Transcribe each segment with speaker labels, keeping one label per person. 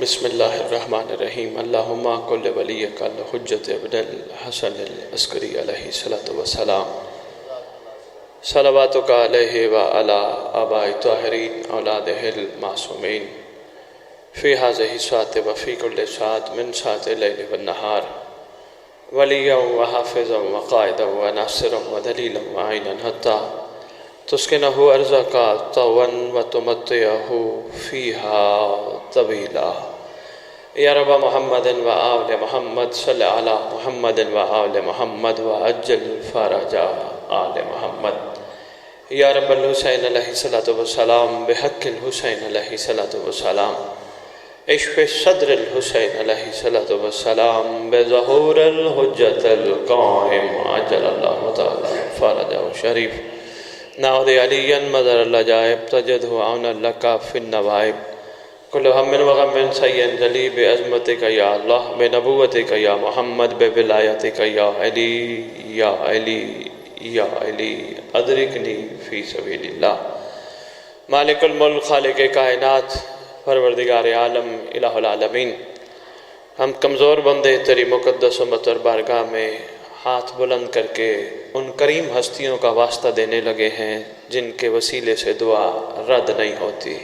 Speaker 1: بسم اللہ الرحمن الرحیم اللہم کل ولیک الحجت ابن الحسن العسکری علیہ السلام صلواتک علیہ وعلی آباء طاہرین اولادہ المعصومین فی هذه الساعة وفی کل ساعة من ساعة اللیل والنہار ولیا وحافظا وقائدا وناصرا ودلیلا وعینا حتی تسکنہ ارضک طوعا وتمتعہ فیہا طویلا یا رب محمد و آل محمد صلی علی محمد و آل محمد وعجل فرج آل محمد یا رب الحسین علیہ السلام بحق الحسین علیہ السلام اشف صدر الحسین علیہ السلام بظہور الحجت القائم عجل اللہ تعالی فرجہ شریف نعوذ علیاً مدر العجائب تجدہ عونا لکا فی النوائب کل ہم وغم سید جلی بعظمتک یا اللہ بنبوتک یا محمد بولایتک یا علی یا علی یا علی ادرکنی فی سبیل اللہ مالک الملک خالق کائنات پروردگار عالم الہ العالمین ہم کمزور بندے تیری مقدس و مطہر بارگاہ میں ہاتھ بلند کر کے ان کریم ہستیوں کا واسطہ دینے لگے ہیں جن کے وسیلے سے دعا رد نہیں ہوتی۔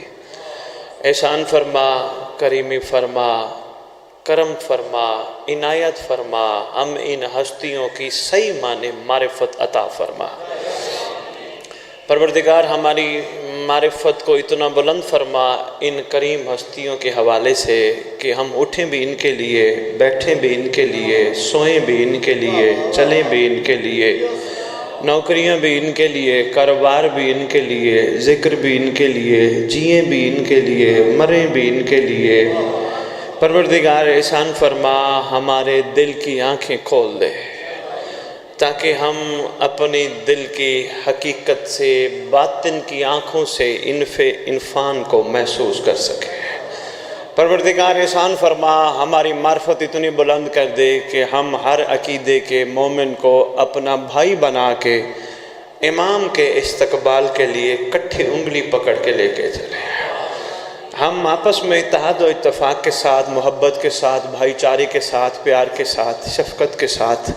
Speaker 1: احسان فرما، کریمی فرما، کرم فرما، عنایت فرما، ہم ان ہستیوں کی صحیح معنی معرفت عطا فرما۔ پروردگار ہماری معرفت کو اتنا بلند فرما ان کریم ہستیوں کے حوالے سے کہ ہم اٹھیں بھی ان کے لیے، بیٹھیں بھی ان کے لیے، سوئیں بھی ان کے لیے، چلیں بھی ان کے لیے، نوکریاں بھی ان کے لیے، کاروبار بھی ان کے لیے، ذکر بھی ان کے لیے، جئیں بھی ان کے لیے، مریں بھی ان کے لیے۔ پروردگار احسان فرما، ہمارے دل کی آنکھیں کھول دے تاکہ ہم اپنی دل کی حقیقت سے، باطن کی آنکھوں سے عرفان کو محسوس کر سکیں۔ پروردگار احسان فرما، ہماری معرفت اتنی بلند کر دے کہ ہم ہر عقیدے کے مومن کو اپنا بھائی بنا کے امام کے استقبال کے لیے کٹھی انگلی پکڑ کے لے کے چلیں۔ ہم آپس میں اتحاد و اتفاق کے ساتھ، محبت کے ساتھ، بھائی چارے کے ساتھ، پیار کے ساتھ، شفقت کے ساتھ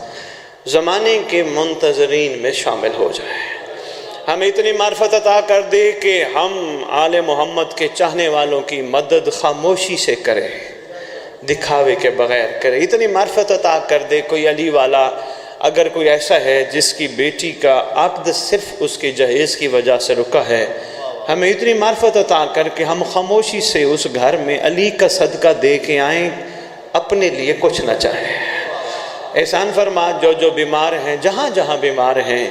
Speaker 1: زمانے کے منتظرین میں شامل ہو جائیں۔ ہمیں اتنی معرفت عطا کر دے کہ ہم آل محمد کے چاہنے والوں کی مدد خاموشی سے کریں، دکھاوے کے بغیر کریں۔ اتنی معرفت عطا کر دے، کوئی علی والا اگر کوئی ایسا ہے جس کی بیٹی کا عقد صرف اس کے جہیز کی وجہ سے رکا ہے، ہمیں اتنی معرفت عطا کر کے ہم خاموشی سے اس گھر میں علی کا صدقہ دے کے آئیں، اپنے لیے کچھ نہ چاہیں۔ احسان فرما، جو جو بیمار ہیں، جہاں جہاں بیمار ہیں،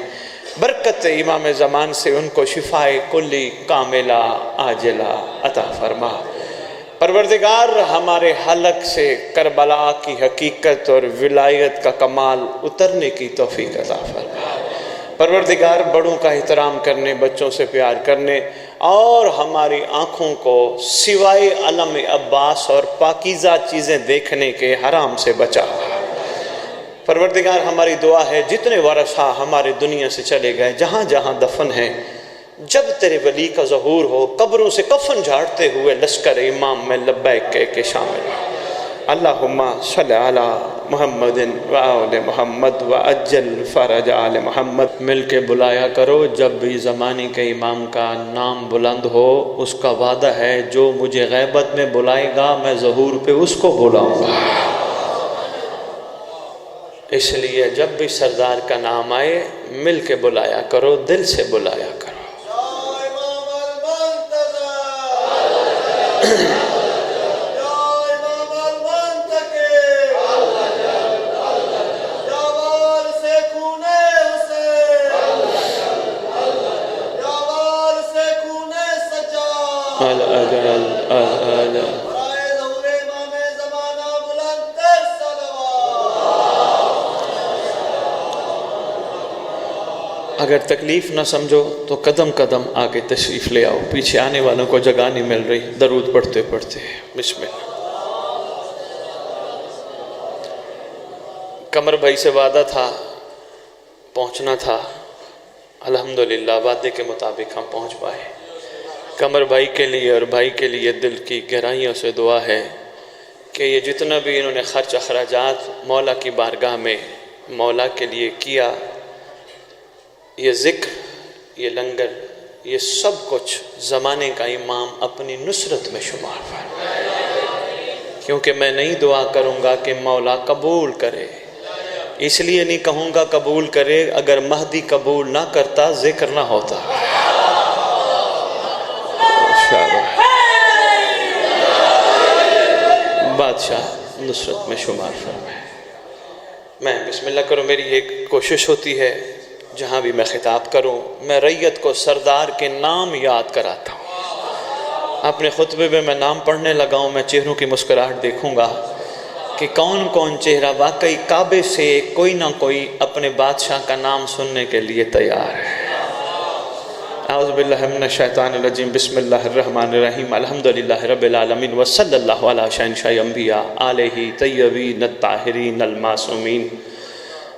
Speaker 1: برکت امام زمان سے ان کو شفاء کلی کاملہ عاجلہ عطا فرما۔ پروردگار ہمارے حلق سے کربلا کی حقیقت اور ولایت کا کمال اترنے کی توفیق عطا فرما۔ پروردگار بڑوں کا احترام کرنے، بچوں سے پیار کرنے اور ہماری آنکھوں کو سوائے علم عباس اور پاکیزہ چیزیں دیکھنے کے حرام سے بچا۔ پروردگار ہماری دعا ہے جتنے ورثہ ہمارے دنیا سے چلے گئے، جہاں جہاں دفن ہیں، جب تیرے ولی کا ظہور ہو، قبروں سے کفن جھاڑتے ہوئے لشکر امام میں لبیک کہہ کے شامل ہو۔ اللہم صلی علی محمد و آل محمد وعجل فرج آل محمد۔ مل کے بلایا کرو، جب بھی زمانے کے امام کا نام بلند ہو، اس کا وعدہ ہے جو مجھے غیبت میں بلائے گا میں ظہور پہ اس کو بلاؤں گا۔ اس لیے جب بھی سردار کا نام آئے مل کے بلایا کرو، دل سے بلایا کرو۔ اگر تکلیف نہ سمجھو تو قدم قدم آگے تشریف لے آؤ، پیچھے آنے والوں کو جگہ نہیں مل رہی، درود پڑھتے پڑھتے بسم اللہ۔ قمر بھائی سے وعدہ تھا، پہنچنا تھا، الحمدللہ وعدے کے مطابق ہم پہنچ پائے۔ قمر بھائی کے لیے اور بھائی کے لیے دل کی گہرائیوں سے دعا ہے کہ یہ جتنا بھی انہوں نے خرچ اخراجات مولا کی بارگاہ میں مولا کے لیے کیا، یہ ذکر، یہ لنگر، یہ سب کچھ زمانے کا امام اپنی نصرت میں شمار فرمائے، کیونکہ میں نہیں دعا کروں گا کہ مولا قبول کرے، اس لیے نہیں کہوں گا قبول کرے، اگر مہدی قبول نہ کرتا ذکر نہ ہوتا۔ بادشاہ نصرت میں شمار فرمائے۔ میں بسم اللہ کروں، میری ایک کوشش ہوتی ہے جہاں بھی میں خطاب کروں میں ریت کو سردار کے نام یاد کراتا ہوں۔ اپنے خطبے میں نام پڑھنے لگا ہوں، میں چہروں کی مسکراہٹ دیکھوں گا کہ کون کون چہرہ واقعی کعبے سے کوئی نہ کوئی اپنے بادشاہ کا نام سننے کے لیے تیار ہے۔ اعوذ باللہ من الشیطان الرجیم، بسم اللہ الرحمن الرحیم، الحمدللہ رب العالمین، وصلی اللہ علی شہنشاہ انبیاء آلہ طیبین الطاہرین المعصومین،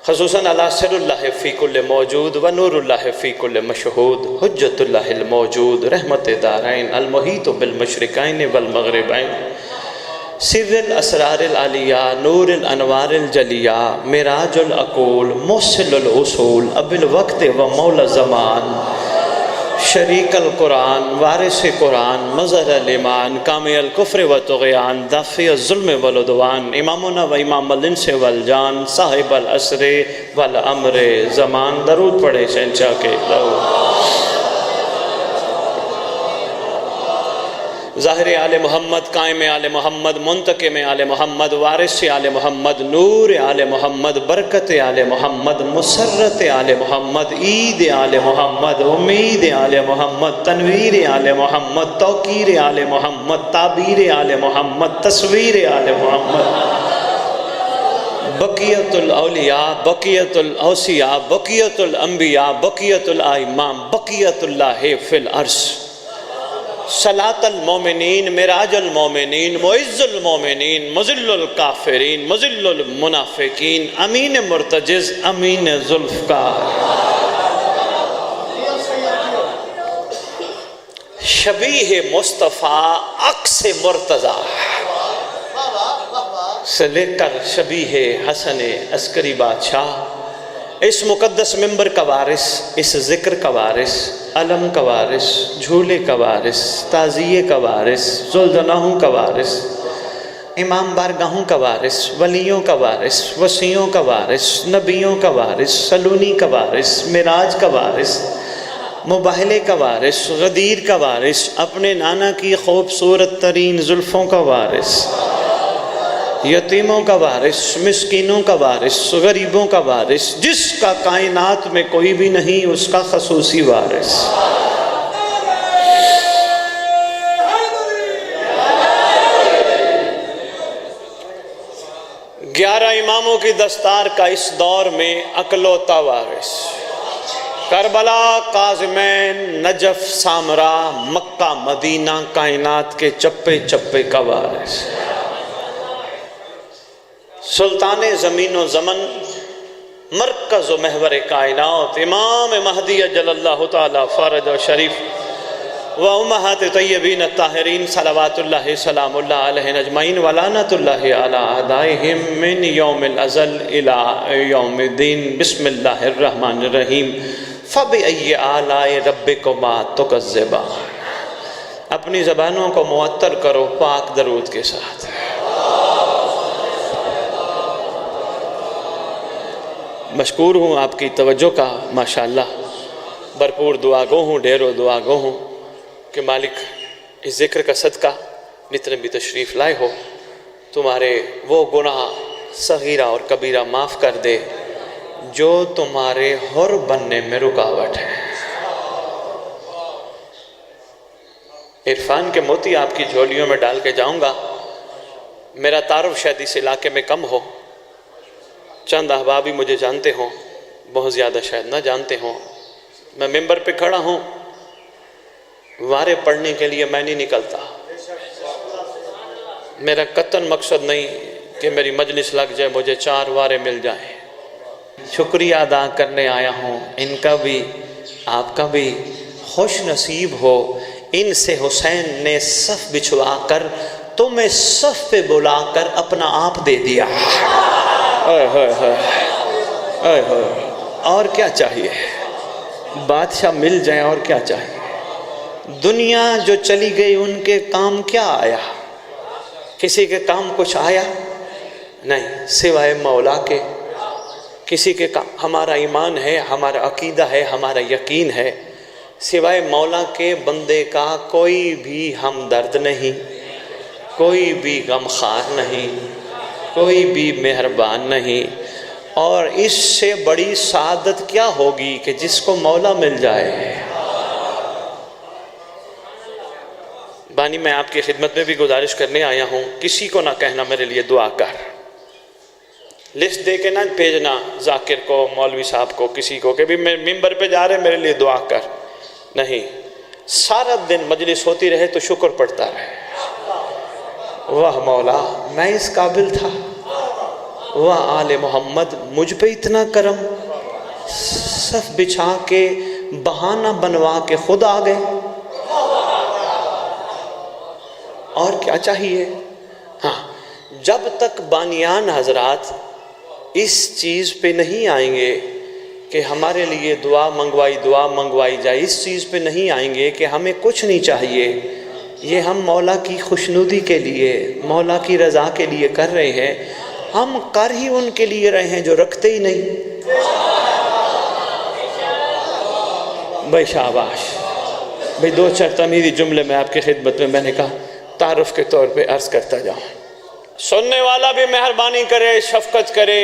Speaker 1: خصوصاً علی سر اللہ فی کل موجود و نور اللہ فی کل مشہود، حجت اللہ الموجود، رحمت دارین، المحیط بالمشرقین والمغربین، سر الاسرار العلیہ، نور الانوار الجلیہ، معراج العقول، موصل الاصول، اب الوقت و مولا زمان، شریک القرآن، وارث قرآن، مظہر الایمان، کامی الکفر و طغیان، دافع الظلم والعدوان، امامنا و امام الانس والجان، صاحب العصر والامر زمان۔ درود پڑھے شہنشاہ کے لو۔ ظاہر آل محمد، قائم آل محمد، منتقم آل محمد، وارث آل محمد، نور آل محمد، برکت آل محمد، مسرت آل محمد، عید آل محمد، امید آل محمد، تنویر آل محمد، توقیر آل محمد، تعبیر آل محمد، تصویر آل محمد، بقیت الاولیاء، بقیت الاوصیاء، بقیت الانبیاء، بقیت الائمام، بقیت اللہ فی الارض، صلاة المومنین، معراج المومنین، معز المومنین، مذل الکافرین، مذل المنافقین، امین مرتجز، امین ذوالفقار، شبیہ مصطفیٰ، عکس مرتضیٰ سے لے کر شبیہ حسن عسکری بادشاہ، اس مقدس ممبر کا وارث، اس ذکر کا وارث، علم کا وارث، جھولے کا وارث، تعزیے کا وارث، ذوالجناحوں کا وارث، امام بارگاہوں کا وارث، ولیوں کا وارث، وصیوں کا وارث، نبیوں کا وارث، سلونی کا وارث، معراج کا وارث، مباہلے کا وارث، غدیر کا وارث، اپنے نانا کی خوبصورت ترین زلفوں کا وارث، یتیموں کا وارث، مسکینوں کا وارث، غریبوں کا وارث، جس کا کائنات میں کوئی بھی نہیں اس کا خصوصی وارث۔ 11 اماموں کی دستار کا اس دور میں اکلوتا وارث، کربلا، قازمین، نجف، سامرا، مکہ، مدینہ، کائنات کے چپے چپے کا وارث، سلطان زمین و زمن، مرکز و محور کائنات، امام مہدی اجل اللہ تعالی فرج و شریف و امہات طیبین الطاہرین صلوات اللہ سلام اللہ علیہ اجمعین ولعنت اللہ علی اعدائہم من یوم الازل الی یوم الدین۔ بسم اللہ الرحمن الرحیم، فبأی آلاء ربکما تکذبان۔ اپنی زبانوں کو معطر کرو پاک درود کے ساتھ۔ مشکور ہوں آپ کی توجہ کا، ماشاءاللہ بھرپور دعا گو ہوں، ڈھیروں دعا گو ہوں کہ مالک اس ذکر کا صدقہ جتنے بھی تشریف لائے ہو تمہارے وہ گناہ صغیرہ اور کبیرہ معاف کر دے جو تمہارے حر بننے میں رکاوٹ ہے۔ عرفان کے موتی آپ کی جھولیوں میں ڈال کے جاؤں گا۔ میرا تعارف شاید اس علاقے میں کم ہو، چند احباب ہی مجھے جانتے ہوں، بہت زیادہ شاید نہ جانتے ہوں۔ میں ممبر پہ کھڑا ہوں، وارے پڑھنے کے لیے میں نہیں نکلتا، میرا قطعاً مقصد نہیں کہ میری مجلس لگ جائے، مجھے 4 وارے مل جائیں۔ شکریہ ادا کرنے آیا ہوں، ان کا بھی آپ کا بھی خوش نصیب ہو۔ ان سے حسین نے صف بچھوا کر تمہیں صف پہ بلا کر اپنا آپ دے دیا۔ اور کیا چاہیے؟ بادشاہ مل جائیں، اور کیا چاہیے؟ دنیا جو چلی گئی ان کے کام کیا آیا؟ کسی کے کام کچھ آیا نہیں سوائے مولا کے۔ کسی کے کام، ہمارا ایمان ہے، ہمارا عقیدہ ہے، ہمارا یقین ہے، سوائے مولا کے بندے کا کوئی بھی ہمدرد نہیں، کوئی بھی غمخوار نہیں، کوئی بھی مہربان نہیں۔ اور اس سے بڑی سعادت کیا ہوگی کہ جس کو مولا مل جائے۔ بانی میں آپ کی خدمت میں بھی گزارش کرنے آیا ہوں، کسی کو نہ کہنا میرے لیے دعا کر، لسٹ دے کے نہ بھیجنا ذاکر کو، مولوی صاحب کو، کسی کو کہ بھی میں ممبر پہ جا رہے میرے لیے دعا کر، نہیں، سارا دن مجلس ہوتی رہے تو شکر پڑتا رہے۔ واہ مولا میں اس قابل تھا، واہ آل محمد مجھ پہ اتنا کرم، صف بچھا کے بہانہ بنوا کے خود آ گئے۔ اور کیا چاہیے؟ ہاں، جب تک بانیان حضرات اس چیز پہ نہیں آئیں گے کہ ہمارے لیے دعا منگوائی جائے، اس چیز پہ نہیں آئیں گے کہ ہمیں کچھ نہیں چاہیے، یہ ہم مولا کی خوشنودی کے لیے، مولا کی رضا کے لیے کر رہے ہیں، ہم کر ہی ان کے لیے رہے ہیں جو رکھتے ہی نہیں۔ بھائی شاباش، بھائی دو چار تمیزی جملے میں آپ کی خدمت میں نے کہا تعارف کے طور پہ عرض کرتا جاؤں، سننے والا بھی مہربانی کرے، شفقت کرے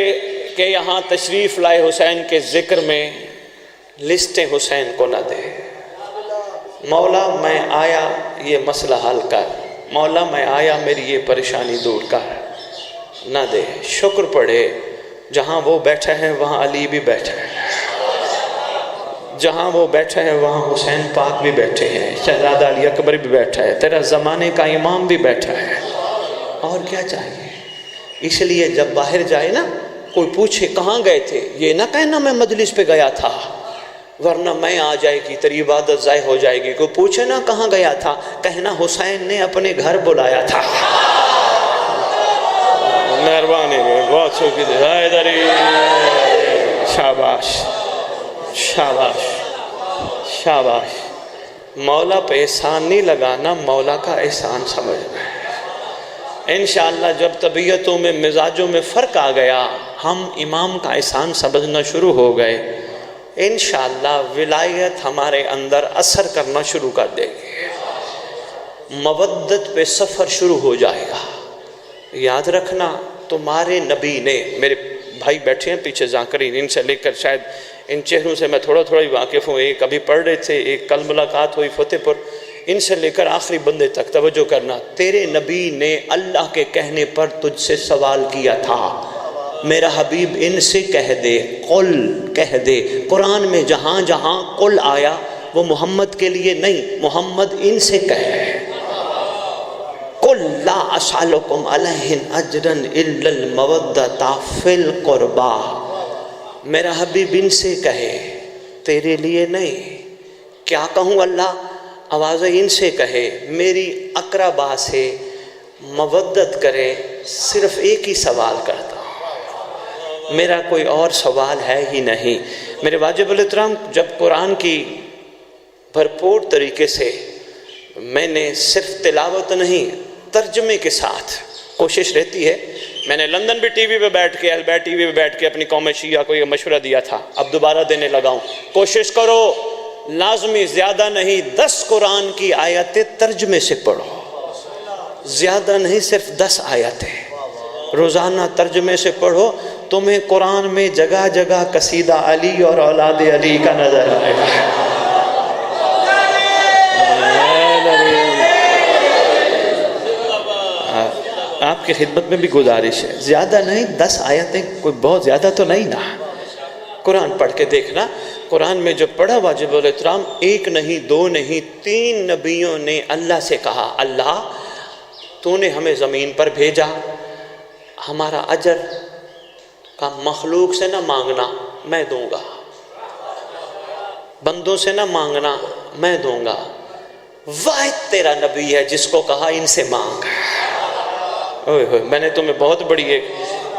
Speaker 1: کہ یہاں تشریف لائے حسین کے ذکر میں لسٹیں حسین کو نہ دے۔ مولا میں آیا یہ مسئلہ حل کر، مولا میں آیا میری یہ پریشانی دور کر، نہ دے۔ شکر پڑے جہاں وہ بیٹھے ہیں وہاں علی بھی بیٹھے ہیں، جہاں وہ بیٹھے ہیں وہاں حسین پاک بھی بیٹھے ہیں، شہزادہ علی اکبر بھی بیٹھا ہے، تیرا زمانے کا امام بھی بیٹھا ہے، اور کیا چاہیے؟ اس لیے جب باہر جائے نا کوئی پوچھے کہاں گئے تھے، یہ نہ کہنا میں مجلس پہ گیا تھا، ورنہ میں آ جائے گی تیری عبادت ضائع ہو جائے گی۔ کوئی پوچھے نا کہاں گیا تھا، کہنا حسین نے اپنے گھر بلایا تھا۔ مہربانی بہت شکریہ، شاباش شاباش شاباش۔ مولا پہ احسان نہیں لگانا، مولا کا احسان سمجھنا ہے۔ انشاءاللہ جب طبیعتوں میں مزاجوں میں فرق آ گیا، ہم امام کا احسان سمجھنا شروع ہو گئے، انشاءاللہ ولایت ہمارے اندر اثر کرنا شروع کر دے گی، مودت پہ سفر شروع ہو جائے گا۔ یاد رکھنا تمہارے نبی نے، میرے بھائی بیٹھے ہیں پیچھے ذاکرین، ان سے لے کر شاید ان چہروں سے میں تھوڑا ہی واقف ہوں، ایک ابھی پڑھ رہے تھے، ایک کل ملاقات ہوئی فتح پور، ان سے لے کر آخری بندے تک توجہ کرنا۔ تیرے نبی نے اللہ کے کہنے پر تجھ سے سوال کیا تھا، میرا حبیب ان سے کہہ دے، قل کہہ دے۔ قرآن میں جہاں جہاں قل آیا وہ محمد کے لیے نہیں، محمد ان سے کہے، قل لا اسألکم علیہ اجرا الا المودۃ فی القربى۔ میرا حبیب ان سے کہے، تیرے لیے نہیں۔ کیا کہوں اللہ؟ آواز ان سے کہے، میری اقربا سے مودت کرے، صرف ایک ہی سوال کرتا ہوں، میرا کوئی اور سوال ہے ہی نہیں۔ میرے واجب الاحترام، جب قرآن کی بھرپور طریقے سے میں نے صرف تلاوت نہیں ترجمے کے ساتھ کوشش رہتی ہے، میں نے لندن بھی ٹی وی پہ بیٹھ کے، البیٹ ٹی وی پہ بیٹھ کے اپنی قوم شیعہ کو یہ مشورہ دیا تھا، اب دوبارہ دینے لگاؤں، کوشش کرو لازمی زیادہ نہیں 10 قرآن کی آیتیں ترجمے سے پڑھو، زیادہ نہیں صرف 10 آیتیں روزانہ ترجمے سے پڑھو، تمہیں قرآن میں جگہ جگہ قصیدہ علی اور اولاد علی کا نظر آئے گا۔ آپ کی خدمت میں بھی گزارش ہے، زیادہ نہیں 10 آیتیں، کوئی بہت زیادہ تو نہیں نا، قرآن پڑھ کے دیکھنا۔ قرآن میں جو پڑھا واجب الاحترام، 1 نہیں 2 نہیں 3 نبیوں نے اللہ سے کہا، اللہ تو نے ہمیں زمین پر بھیجا، ہمارا اجر کا مخلوق سے نہ مانگنا، میں دوں گا، بندوں سے نہ مانگنا، میں دوں گا، واحد تیرا نبی ہے جس کو کہا ان سے مانگ۔ اوئے ہوئے، میں نے تمہیں بہت بڑی ایک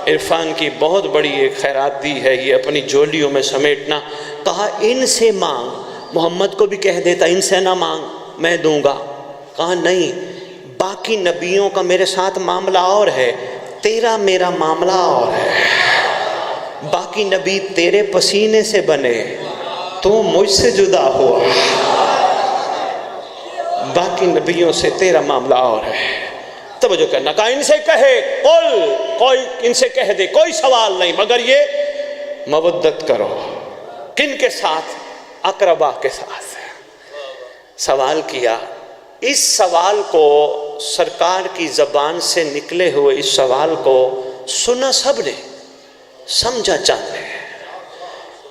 Speaker 1: عرفان کی بہت بڑی ایک خیرات دی ہے، یہ اپنی جولیوں میں سمیٹنا۔ کہا ان سے مانگ، محمد کو بھی کہہ دیتا ان سے نہ مانگ میں دوں گا۔ کہا نہیں، باقی نبیوں کا میرے ساتھ معاملہ اور ہے، تیرا میرا معاملہ اور ہے۔ باقی نبی تیرے پسینے سے بنے، تو مجھ سے جدا ہوا، باقی نبیوں سے تیرا معاملہ اور ہے۔ توجہ کرنا، کہا ان سے کہے کوئی ان سے کہہ دے کوئی سوال نہیں مگر یہ مودت کرو۔ کن کے ساتھ؟ اقربا کے ساتھ سوال کیا۔ اس سوال کو سرکار کی زبان سے نکلے ہوئے اس سوال کو سنا سب نے، سمجھا چند نے۔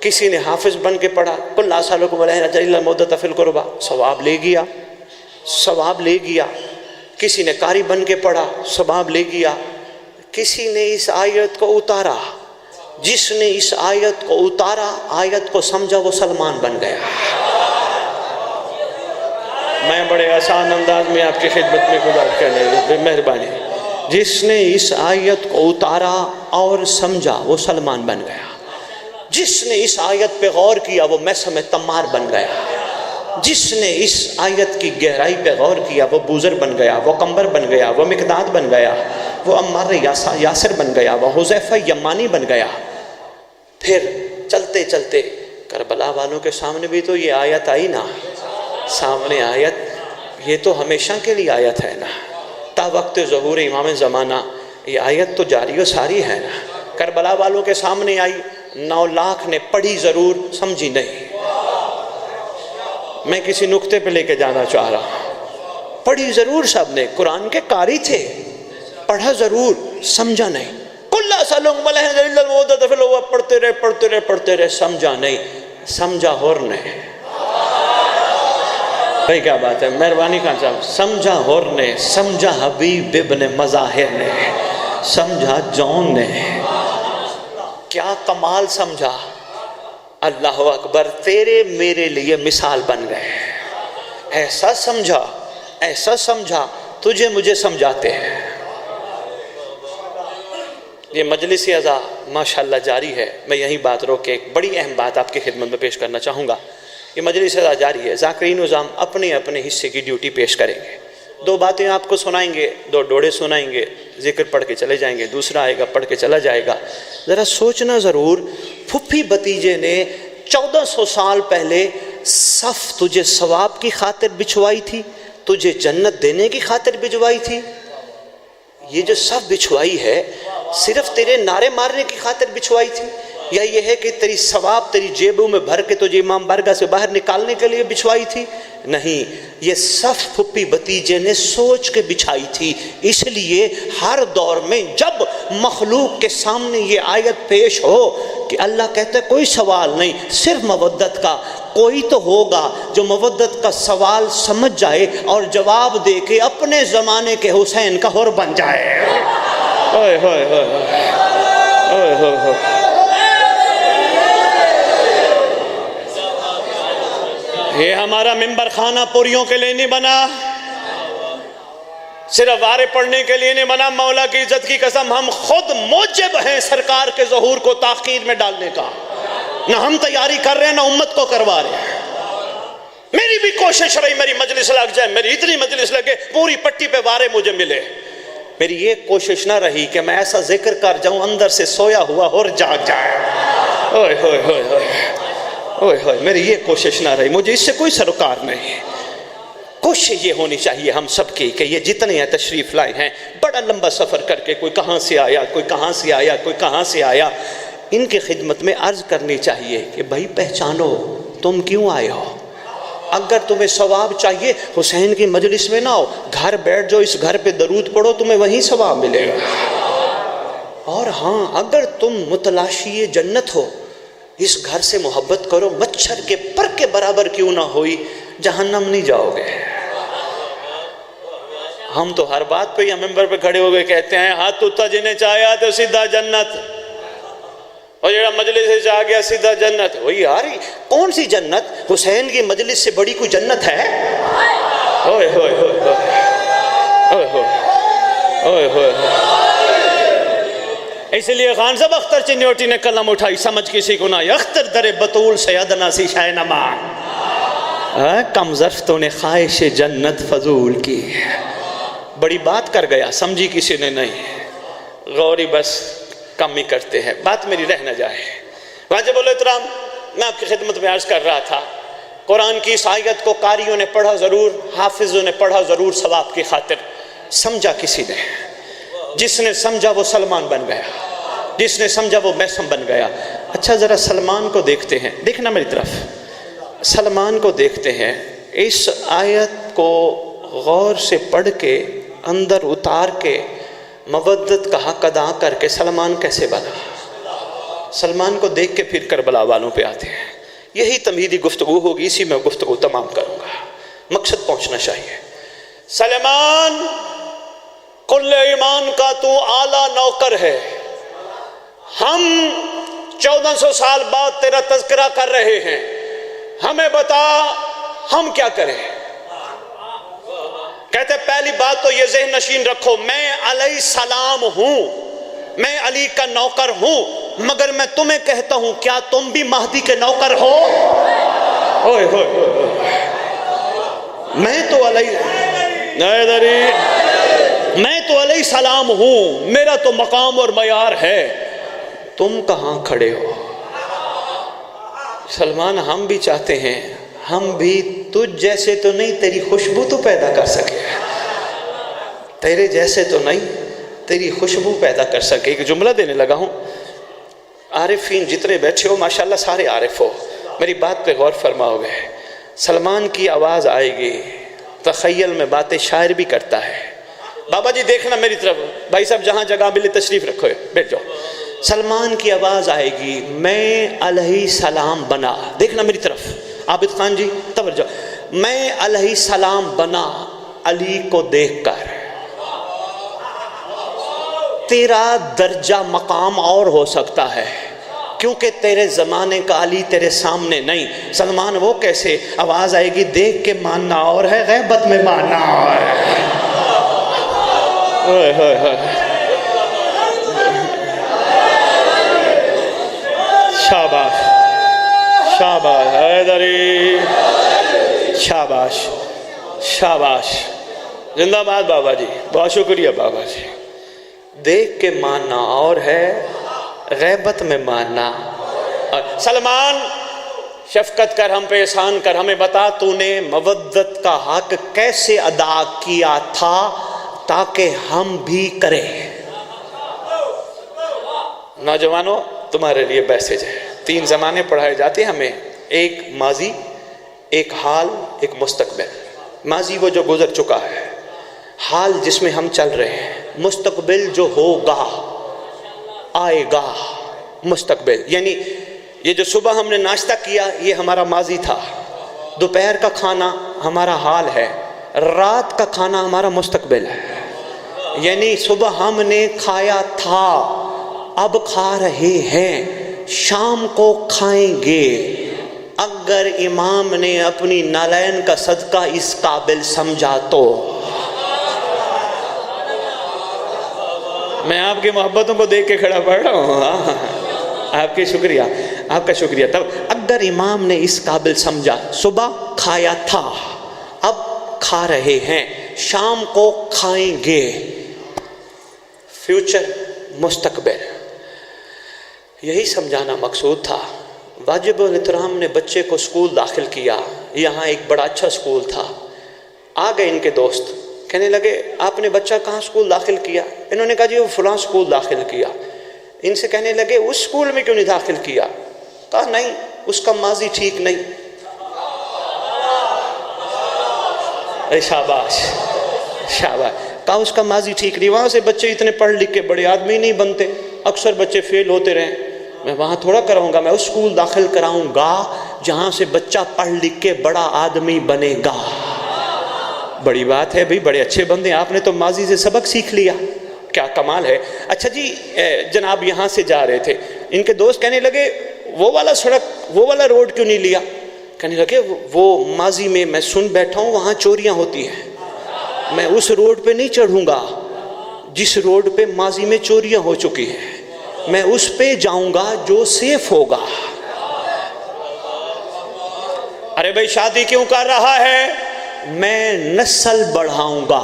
Speaker 1: کسی نے حافظ بن کے پڑھا قل لا اسألکم علیہ اجرا الا المودۃ فی القربى، ثواب لے گیا، ثواب لے گیا۔ کسی نے قاری بن کے پڑھا، ثواب لے گیا۔ کسی نے اس آیت کو اتارا، جس نے اس آیت کو اتارا، آیت کو سمجھا، وہ سلمان بن گیا۔ میں بڑے آسان انداز میں آپ کی خدمت میں گزارش کرنے مہربانی، جس نے اس آیت کو اتارا اور سمجھا وہ سلمان بن گیا۔ جس نے اس آیت پہ غور کیا وہ میثم تمار بن گیا۔ جس نے اس آیت کی گہرائی پہ غور کیا وہ بوزر بن گیا، وہ قمبر بن گیا، وہ مقداد بن گیا، وہ عمار یاسر بن گیا، وہ حذیفہ یمانی بن گیا۔ پھر چلتے چلتے کربلا والوں کے سامنے بھی تو یہ آیت آئی نا، سامنے آیت، یہ تو ہمیشہ کے لیے آیت ہے نا، تا وقت ظہور امام زمانہ یہ آیت تو جاری و ساری ہے نا۔ کربلا والوں کے سامنے آئی، 9 لاکھ نے پڑھی ضرور، سمجھی نہیں۔ میں کسی نقطے پہ لے کے جانا چاہ رہا ہوں، پڑھی ضرور سب نے، قرآن کے قاری تھے، پڑھا ضرور، سمجھا نہیں۔ قل لا اسألکم علیہ اجرا الا المودۃ فی القربى، پڑھتے رہے، سمجھا نہیں، سمجھا ہور نے۔ بھائی کیا بات ہے، مہربانی خان صاحب، سمجھا ہور نے، سمجھا حبیب ابن مظاہر نے، سمجھا جون نے، کیا کمال سمجھا۔ اللہ اکبر، تیرے میرے لیے مثال بن گئے۔ ایسا سمجھا، ایسا سمجھا، تجھے مجھے سمجھاتے ہیں۔ یہ مجلس اعزا ماشاءاللہ جاری ہے۔ میں یہی بات روک کے ایک بڑی اہم بات آپ کی خدمت میں پیش کرنا چاہوں گا۔ یہ مجلس اعزا جاری ہے، ذاکرین نظام اپنے اپنے حصے کی ڈیوٹی پیش کریں گے۔ 2 باتیں آپ کو سنائیں گے، 2 ڈوڑے سنائیں گے، ذکر پڑھ کے چلے جائیں گے، دوسرا آئے گا پڑھ کے چلا جائے گا۔ ذرا سوچنا ضرور، پھپھی بتیجے نے 1400 سال پہلے صف تجھے ثواب کی خاطر بچھوائی تھی، تجھے جنت دینے کی خاطر بچھوائی تھی۔ یہ جو صف بچھوائی ہے صرف تیرے نعرے مارنے کی خاطر بچھوائی تھی، یا یہ ہے کہ تیری ثواب تیری جیبوں میں بھر کے تجھے امام بارگاہ سے باہر نکالنے کے لیے بچھوائی تھی؟ نہیں، یہ صف پھپھی بتیجے نے سوچ کے بچھائی تھی۔ اس لیے ہر دور میں جب مخلوق کے سامنے یہ آیت پیش ہو کہ اللہ کہتا ہے کوئی سوال نہیں، صرف مودت کا، کوئی تو ہوگا جو مودت کا سوال سمجھ جائے اور جواب دے کے اپنے زمانے کے حسین کا حر بن جائے۔ اوئے ہوئے ہوئے اوئے ہوئے ہوئے، یہ ہمارا ممبر خانہ پوریوں کے لیے نہیں بنا، صرف وارے پڑھنے کے لیے نہیں بنا۔ مولا کی عزت کی قسم، ہم خود موجب ہیں سرکار کے ظہور کو تاخیر میں ڈالنے کا۔ نہ ہم تیاری کر رہے ہیں، نہ امت کو کروا رہے ہیں۔ میری بھی کوشش رہی میری مجلس لگ جائے، میری اتنی مجلس لگے پوری پٹی پہ وارے مجھے ملے۔ میری یہ کوشش نہ رہی کہ میں ایسا ذکر کر جاؤں اندر سے سویا ہوا اور جاگ جائے۔ اوئے ہوئے ہوئے ہوئے اوئے ہوئے، میری یہ کوشش نہ رہی، مجھے اس سے کوئی سروکار نہیں۔ کوشش یہ ہونی چاہیے ہم سب کی کہ یہ جتنے ہیں تشریف لائے ہیں، بڑا لمبا سفر کر کے، کوئی کہاں سے آیا، کوئی کہاں سے آیا، کوئی کہاں سے آیا، ان کی خدمت میں عرض کرنی چاہیے کہ بھائی پہچانو تم کیوں آئے ہو۔ اگر تمہیں ثواب چاہیے حسین کی مجلس میں نہ ہو، گھر بیٹھ جاؤ، اس گھر پہ درود پڑھو، تمہیں وہیں ثواب ملے گا۔ اور ہاں، اگر تم متلاشی جنت ہو، اس گھر سے محبت کرو، مچھر کے پر کے برابر کیوں نہ ہوئی، جہنم نہیں جاؤ گے۔ ہم تو ہر بات پہ یا ممبر پہ کھڑے ہو گئے کہتے ہیں ہاتھ تو جنہیں چاہیا تو سیدھا جنت، اور جڑا مجلس سے آ گیا سیدھا جنت۔ وہی یار، کون سی جنت؟ حسین کی مجلس سے بڑی کوئی جنت ہے؟ اوئے ہوئے ہوئے ہوئے اوئے ہوئے اس لیے خان صاحب اختر چنیوٹی نے قلم اٹھائی، سمجھ کسی کو نہ اختر در بطول سیدنا سی شاہ نما، کم ظرف تو نے خواہش جنت فضول کی. بڑی بات کر گیا، سمجھی کسی نے نہیں، غوری بس کم ہی کرتے ہیں، بات میری رہ نہ جائے. واجب الاحترام، میں آپ کی خدمت میں عرض کر رہا تھا، قرآن کی اس آیت کو قاریوں نے پڑھا ضرور، حافظوں نے پڑھا ضرور ثواب کی خاطر، سمجھا کسی نے. جس نے سمجھا وہ سلمان بن گیا، جس نے سمجھا وہ میسم بن گیا. اچھا ذرا سلمان کو دیکھتے ہیں، دیکھنا میری طرف، سلمان کو دیکھتے ہیں. اس آیت کو غور سے پڑھ کے اندر اتار کے مودت کا حق ادا کر کے سلمان کیسے بنا. سلمان کو دیکھ کے پھر کربلا والوں پہ آتے ہیں. یہی تمہیدی گفتگو ہوگی، اسی میں گفتگو تمام کروں گا، مقصد پہنچنا چاہیے. سلمان کل ایمان کا تو اعلیٰ نوکر ہے، ہم 1400 سال بعد تیرا تذکرہ کر رہے ہیں، ہمیں بتا ہم کیا کریں. کہتے پہلی بات تو یہ ذہن نشین رکھو، میں علیہ السلام ہوں، میں علی کا نوکر ہوں، مگر میں تمہیں کہتا ہوں کیا تم بھی مہدی کے نوکر ہو؟ اوئے ہوئے میں تو علیہ السلام ہوں، میرا تو مقام اور معیار ہے، تم کہاں کھڑے ہو؟ سلمان ہم بھی چاہتے ہیں، ہم بھی تجھ جیسے تو نہیں، تیری خوشبو تو پیدا کر سکے، تیرے جیسے تو نہیں، تیری خوشبو پیدا کر سکے. ایک جملہ دینے لگا ہوں، عارفین جتنے بیٹھے ہو ماشاءاللہ سارے عارف ہو، میری بات پہ غور فرماؤ گے. سلمان کی آواز آئے گی، تخیل میں باتیں شاعر بھی کرتا ہے. بابا جی دیکھنا میری طرف، بھائی صاحب جہاں جگہ ملے تشریف رکھو، بیٹھ جاؤ. سلمان کی آواز آئے گی، میں علیہ السلام بنا، دیکھنا میری طرف عابد خان جی توجہ، میں علیہ السلام بنا علی کو دیکھ کر. تیرا درجہ مقام اور ہو سکتا ہے کیونکہ تیرے زمانے کا علی تیرے سامنے نہیں. سلمان وہ کیسے؟ آواز آئے گی، دیکھ کے ماننا اور ہے، غیبت میں ماننا اور ہے. شاباش شاباش حیدری، شاباش شاباش، زندہ باد بابا جی، بہت شکریہ بابا جی. دیکھ کے ماننا اور ہے، غیبت میں ماننا. سلمان شفقت کر، ہم پہ احسان کر، ہمیں بتا تو نے مودت کا حق کیسے ادا کیا تھا تاکہ ہم بھی کریں. نوجوانوں تمہارے لیے میسج ہے. 3 زمانے پڑھائے جاتے ہیں ہمیں، ایک ماضی، ایک حال، ایک مستقبل. ماضی وہ جو گزر چکا ہے، حال جس میں ہم چل رہے ہیں، مستقبل جو ہوگا، آئے گا. مستقبل یعنی یہ جو صبح ہم نے ناشتہ کیا یہ ہمارا ماضی تھا، دوپہر کا کھانا ہمارا حال ہے، رات کا کھانا ہمارا مستقبل ہے. یعنی صبح ہم نے کھایا تھا، اب کھا رہے ہیں، شام کو کھائیں گے. اگر امام نے اپنی نالین کا صدقہ اس قابل سمجھا تو. میں آپ کی محبتوں کو دیکھ کے کھڑا پڑ رہا ہوں، آپ کی شکریہ، آپ کا شکریہ. تب اگر امام نے اس قابل سمجھا، صبح کھایا تھا، اب کھا رہے ہیں، شام کو کھائیں گے. فیوچر، مستقبل، یہی سمجھانا مقصود تھا. واجب الاحترام نے بچے کو اسکول داخل کیا، یہاں ایک بڑا اچھا اسکول تھا. آ گئے ان کے دوست، کہنے لگے آپ نے بچہ کہاں اسکول داخل کیا؟ انہوں نے کہا جی وہ فلاں اسکول داخل کیا. ان سے کہنے لگے اس اسکول میں کیوں نہیں داخل کیا؟ کہا نہیں، اس کا ماضی ٹھیک نہیں. شاباش شاباش. کہا اس کا ماضی ٹھیک نہیں، وہاں سے بچے اتنے پڑھ لکھ کے بڑے آدمی نہیں بنتے، اکثر بچے فیل ہوتے رہیں. میں وہاں تھوڑا کراؤں گا، میں اس اسکول داخل کراؤں گا جہاں سے بچہ پڑھ لکھ کے بڑا آدمی بنے گا. بڑی بات ہے بھئی، بڑے اچھے بندے، آپ نے تو ماضی سے سبق سیکھ لیا، کیا کمال ہے. اچھا جی جناب یہاں سے جا رہے تھے، ان کے دوست کہنے لگے وہ والا سڑک، وہ والا روڈ کیوں نہیں لیا؟ کہنے لگے وہ ماضی میں میں سن بیٹھا ہوں وہاں چوریاں ہوتی ہیں، میں اس روڈ پہ نہیں چڑھوں گا. جس روڈ پہ ماضی میں چوریاں ہو چکی ہیں میں اس پہ جاؤں گا جو سیف ہوگا۔ ارے بھائی شادی کیوں کر رہا ہے؟ میں نسل بڑھاؤں گا۔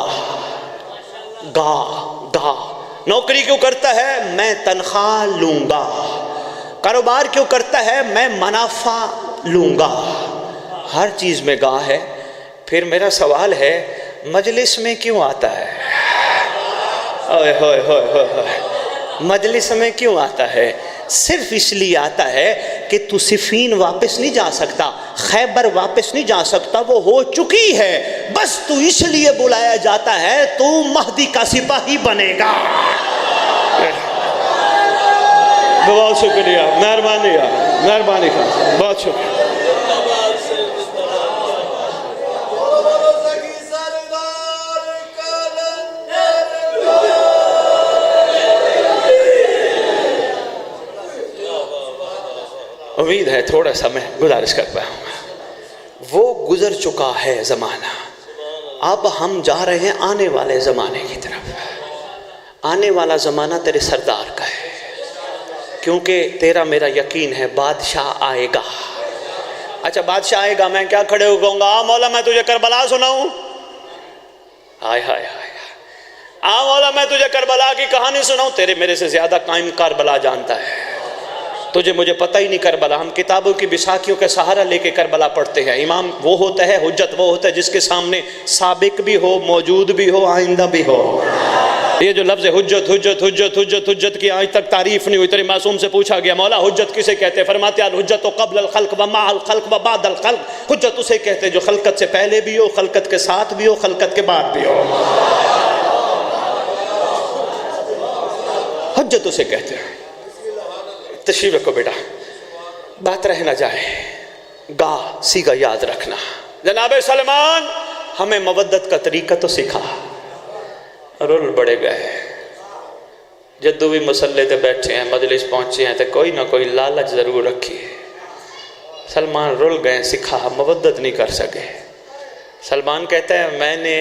Speaker 1: نوکری کیوں کرتا ہے؟ میں تنخواہ لوں گا۔ کاروبار کیوں کرتا ہے؟ میں منافع لوں گا۔ ہر چیز میں گاہ ہے۔ پھر میرا سوال ہے مجلس میں کیوں آتا ہے؟ مجلس میں کیوں آتا ہے؟ صرف اس لیے آتا ہے کہ تو صفین واپس نہیں جا سکتا، خیبر واپس نہیں جا سکتا، وہ ہو چکی ہے، بس تو اس لیے بلایا جاتا ہے تو مہدی کا سپاہی بنے گا۔ بہت شکریہ، مہربانی خان صاحب، بہت شکریہ۔ امید ہے تھوڑا سا میں گزارش کر پایا ہوں۔ وہ گزر چکا ہے زمانہ، اب ہم جا رہے ہیں آنے والے زمانے کی طرف۔ آنے والا زمانہ تیرے سردار کا ہے، کیونکہ تیرا میرا یقین ہے بادشاہ آئے گا۔ اچھا بادشاہ آئے گا، میں کیا کھڑے ہو کہوں گا مولا میں تجھے کربلا سناؤں؟ ہائے ہائے ہائے، مولا میں تجھے کربلا کی کہانی سناؤں؟ تیرے میرے سے زیادہ قائم کربلا جانتا ہے، تجھے مجھے پتہ ہی نہیں کربلا۔ ہم کتابوں کی بساکیوں کا سہارا لے کے کربلا پڑھتے ہیں۔ امام وہ ہوتا ہے، حجت وہ ہوتا ہے جس کے سامنے سابق بھی ہو، موجود بھی ہو، آئندہ بھی ہو۔ یہ جو لفظ حجت کی آج تک تعریف نہیں ہوئی۔ تیرے معصوم سے پوچھا گیا مولا حجت کسے کہتے ہیں؟ فرماتے ہیں الحجت قبل الخلق و مع الخلق و بعد الخلق۔ حجت اسے کہتے ہیں جو خلقت سے پہلے بھی ہو، خلقت کے ساتھ بھی ہو، خلقت کے بعد بھی ہو۔ حجت اسے کہتے ہیں۔ تشریف رکھو بیٹا، بات رہ نہ جائے، سیگا یاد رکھنا۔ جناب سلمان ہمیں مودت کا طریقہ تو سکھا۔ رول بڑے گئے، جدو بھی مسلے تے بیٹھے ہیں، مجلس پہنچے ہیں تو کوئی نہ کوئی لالچ ضرور رکھی ہے۔ سلمان رول گئے، سکھا، مودت نہیں کر سکے۔ سلمان کہتا ہے میں نے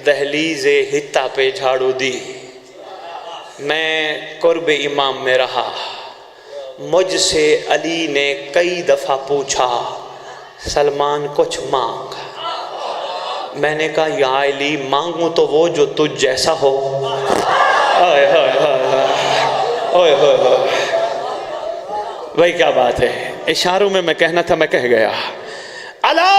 Speaker 1: دہلیز حطہ پہ جھاڑو دی، میں قرب امام میں رہا، مجھ سے علی نے کئی دفعہ پوچھا سلمان کچھ مانگ۔ میں نے کہا یا علی مانگوں تو وہ جو تجھ جیسا ہو۔ بھائی کیا بات ہے، اشاروں میں میں کہنا تھا میں کہہ گیا۔ علی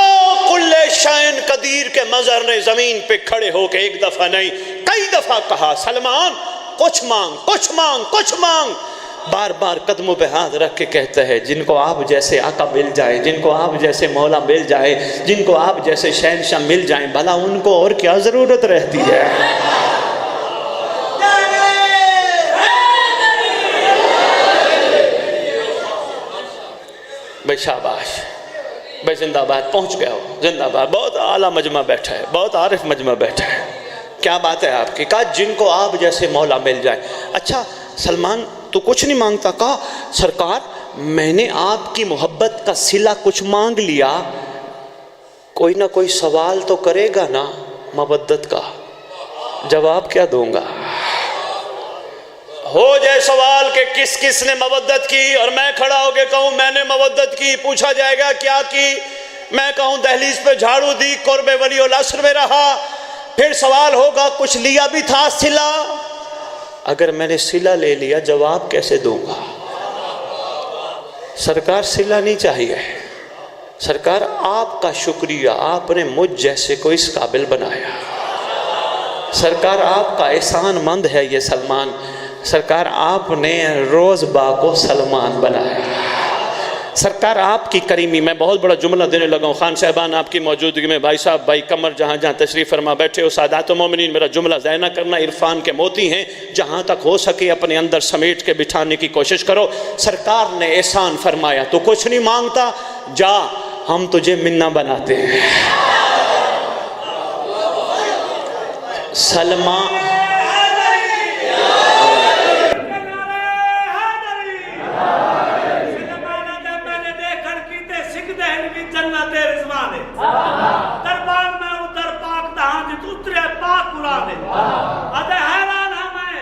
Speaker 1: کل شین قدیر کے مظہر نے زمین پہ کھڑے ہو کے ایک دفعہ نہیں کئی دفعہ کہا سلمان کچھ مانگ، کچھ مانگ، کچھ مانگ۔ بار بار قدموں پہ ہاتھ رکھ کے کہتا ہے جن کو آپ جیسے آقا مل جائیں، جن کو آپ جیسے مولا مل جائے، جن کو آپ جیسے شہنشاہ مل جائیں، بھلا ان کو اور کیا ضرورت رہتی ہے؟ بھائی شاباش، بھائی زندہ باد، پہنچ گیا ہو، زندہ باد۔ بہت اعلیٰ مجمع بیٹھا ہے، بہت عارف مجمع بیٹھا ہے۔ کیا بات ہے آپ کی؟ کہا جن کو آپ جیسے مولا مل جائے۔ اچھا سلمان تو کچھ نہیں مانگتا؟ کہا سرکار میں نے آپ کی محبت کا صلہ کچھ مانگ لیا، کوئی نہ کوئی سوال تو کرے گا نا مودت کا، جواب کیا دوں گا؟ ہو جائے سوال کہ کس کس نے مودت کی اور میں کھڑا ہو کے کہوں میں نے مودت کی، پوچھا جائے گا کیا کی، میں کہوں دہلیز پہ جھاڑو دی، قرب ولی العصر میں رہا، پھر سوال ہوگا کچھ لیا بھی تھا صلہ؟ اگر میں نے صلہ لے لیا جواب کیسے دوں گا؟ سرکار صلہ نہیں چاہیے، سرکار آپ کا شکریہ، آپ نے مجھ جیسے کو اس قابل بنایا، سرکار آپ کا احسان مند ہے یہ سلمان، سرکار آپ نے روز با کو سلمان بنایا، سرکار آپ کی کریمی۔ میں بہت بڑا جملہ دینے لگا ہوں، خان صاحبان آپ کی موجودگی میں، بھائی صاحب بھائی کمر جہاں جہاں تشریف فرما بیٹھے ہو، سادات و مومنین، میرا جملہ ضائع نہ کرنا، عرفان کے موتی ہیں، جہاں تک ہو سکے اپنے اندر سمیٹ کے بٹھانے کی کوشش کرو۔ سرکار نے احسان فرمایا تو کچھ نہیں مانگتا، جا ہم تجھے منا بناتے ہیں۔ سلمان
Speaker 2: دربان میں ادھر پاک دہاں جت اترے پاک قرآن ادھے حیران ہمیں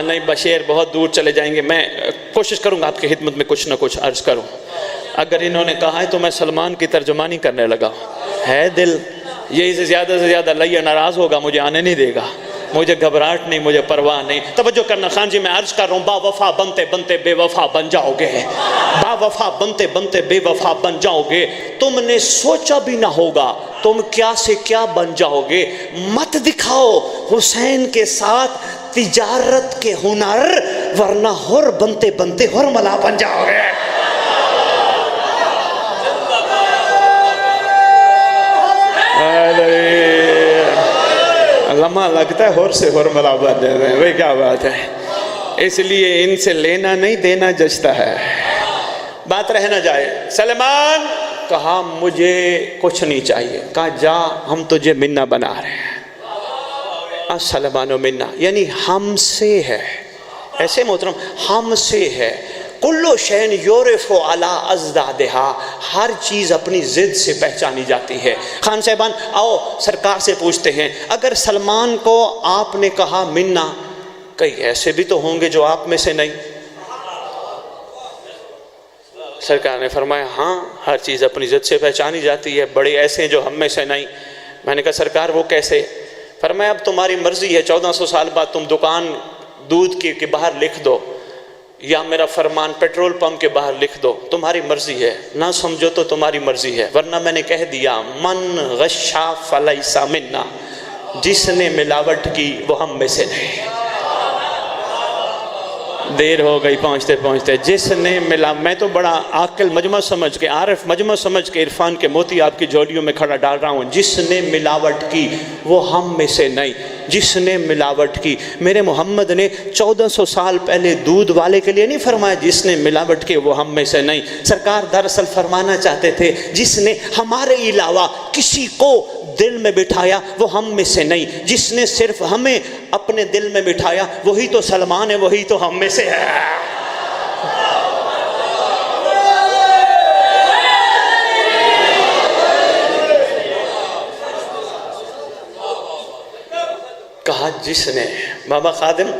Speaker 1: نہیں بشیر بہت دور چلے جائیں گے. میں کوشش کروں گا آپ کی خدمت میں کچھ نہ کچھ عرض کروں. اگر انہوں نے کہا ہے تو میں سلمان کی ترجمانی کرنے لگا. ہے دل یہی سے زیادہ اللہ ناراض ہوگا, مجھے آنے نہیں دے گا. مجھے گھبراہٹ نہیں, مجھے پرواہ نہیں. توجہ کرنا خان جی, میں عرض کر رہا ہوں, با وفا بنتے بنتے بے وفا بن جاؤ گے. با وفا بنتے بنتے بے وفا بن جاؤ گے. تم نے سوچا بھی نہ ہوگا تم کیا سے کیا بن جاؤ گے. مت دکھاؤ حسین کے ساتھ تجارت کے ہنر, ورنہ ہر بنتے بنتے ہر ملا بن جاؤ گے. لمحہ لگتا ہے ہور سے ہور ملا بن جاتے ہیں. وہ کیا بات ہے. اس لیے ان سے لینا نہیں دینا جچتا ہے. بات رہ نہ جائے. سلمان کہا مجھے کچھ نہیں چاہیے. کہا جا ہم تجھے منا بنا رہے ہیں. السلمان و منا یعنی ہم سے ہے. ایسے محترم ہم سے ہے. کلو شین یورف علی ازدادہا, ہر چیز اپنی ضد سے پہچانی جاتی ہے. خان صاحبان آؤ سرکار سے پوچھتے ہیں, اگر سلمان کو آپ نے کہا منا, کئی ایسے بھی تو ہوں گے جو آپ میں سے نہیں. سرکار نے فرمایا ہاں ہر چیز اپنی ضد سے پہچانی جاتی ہے, بڑے ایسے ہیں جو ہم میں سے نہیں. میں نے کہا سرکار وہ کیسے؟ فرمایا اب تمہاری مرضی ہے, 1400 سال بعد تم دکان دودھ کے باہر لکھ دو, یا میرا فرمان پیٹرول پمپ کے باہر لکھ دو, تمہاری مرضی ہے. نہ سمجھو تو تمہاری مرضی ہے, ورنہ میں نے کہہ دیا من غشا فلیس منا, جس نے ملاوٹ کی وہ ہم میں سے نہیں. دیر ہو گئی پہنچتے پہنچتے. جس نے ملا, میں تو بڑا عاقل مجمع سمجھ کے, عارف مجمع سمجھ کے عرفان کے موتی آپ کی جولیوں میں کھڑا ڈال رہا ہوں. جس نے ملاوٹ کی وہ ہم میں سے نہیں. جس نے ملاوٹ کی, میرے محمد نے 1400 سال پہلے دودھ والے کے لیے نہیں فرمایا جس نے ملاوٹ کی وہ ہم میں سے نہیں. سرکار دراصل فرمانا چاہتے تھے جس نے ہمارے علاوہ کسی کو دل میں بٹھایا وہ ہم میں سے نہیں. جس نے صرف ہمیں اپنے دل میں بٹھایا وہی تو سلمان ہے, وہی تو ہم میں سے ہے. کہا جس نے, بابا خادم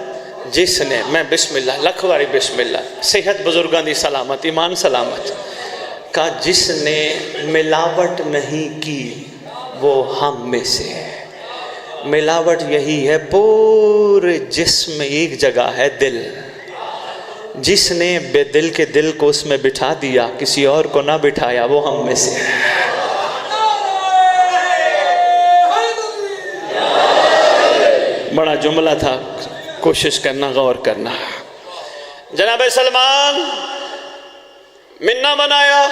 Speaker 1: جس نے, میں بسم اللہ لکھ واری بسم اللہ, صحت بزرگاں دی سلامت, ایمان سلامت. کہا جس نے ملاوٹ نہیں کی وہ ہم میں سے ہے. ملاوٹ یہی ہے, پورے جسم میں ایک جگہ ہے دل. جس نے بے دل کے دل کو اس میں بٹھا دیا, کسی اور کو نہ بٹھایا, وہ ہم میں سے ہے. بڑا جملہ تھا, کوشش کرنا غور کرنا. جناب سلمان منا بنایا.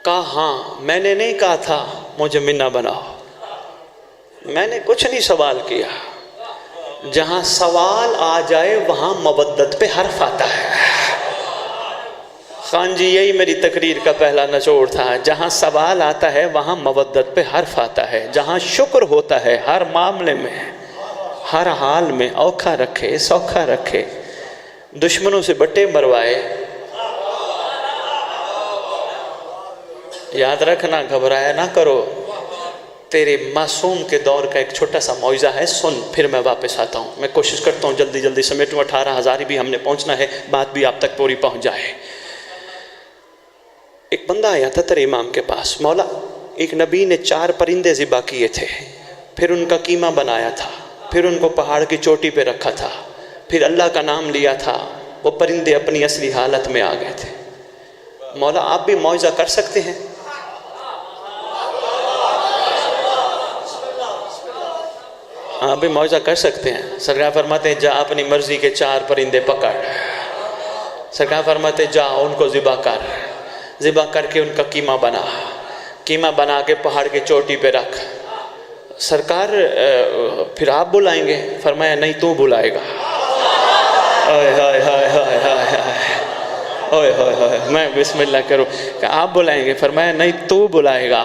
Speaker 1: کہا ہاں, میں نے نہیں کہا تھا مجھے منا بناؤ, میں نے کچھ نہیں سوال کیا. جہاں سوال آ جائے وہاں مودت پہ حرف آتا ہے. خان جی یہی میری تقریر کا پہلا نچوڑ تھا. جہاں سوال آتا ہے وہاں مودت پہ حرف آتا ہے. جہاں شکر ہوتا ہے ہر معاملے میں, ہر حال میں اوکھا رکھے سوکھا رکھے. دشمنوں سے بٹے مروائے, یاد رکھنا گھبرایا نہ کرو. تیرے معصوم کے دور کا ایک چھوٹا سا معجزہ ہے, سن پھر میں واپس آتا ہوں. میں کوشش کرتا ہوں جلدی جلدی سمیٹوں. 18,000 بھی ہم نے پہنچنا ہے, بات بھی آپ تک پوری پہنچ جائے. ایک بندہ آیا تھا تیرے امام کے پاس, مولا ایک نبی نے 4 پرندے ذبح کیے تھے, پھر ان کا قیمہ بنایا تھا, پھر ان کو پہاڑ کی چوٹی پہ رکھا تھا, پھر اللہ کا نام لیا تھا, وہ پرندے اپنی اصلی حالت میں آ گئے تھے. مولا آپ بھی معجزہ کر سکتے ہیں؟ آپ بھی معجزہ کر سکتے ہیں. سرکار فرماتے ہیں جا اپنی مرضی کے 4 پرندے پکڑ. سرکار فرماتے ہیں جا ان کو ذبح کر, ذبح کر کے ان کا قیمہ بنا, قیمہ بنا کے پہاڑ کی چوٹی پہ رکھ. سرکار پھر آپ بلائیں گے؟ فرمایا نہیں تو بلائے گا. میں بسم اللہ کروں کہ آپ بلائیں گے؟ فرمایا نہیں تو بلائے گا.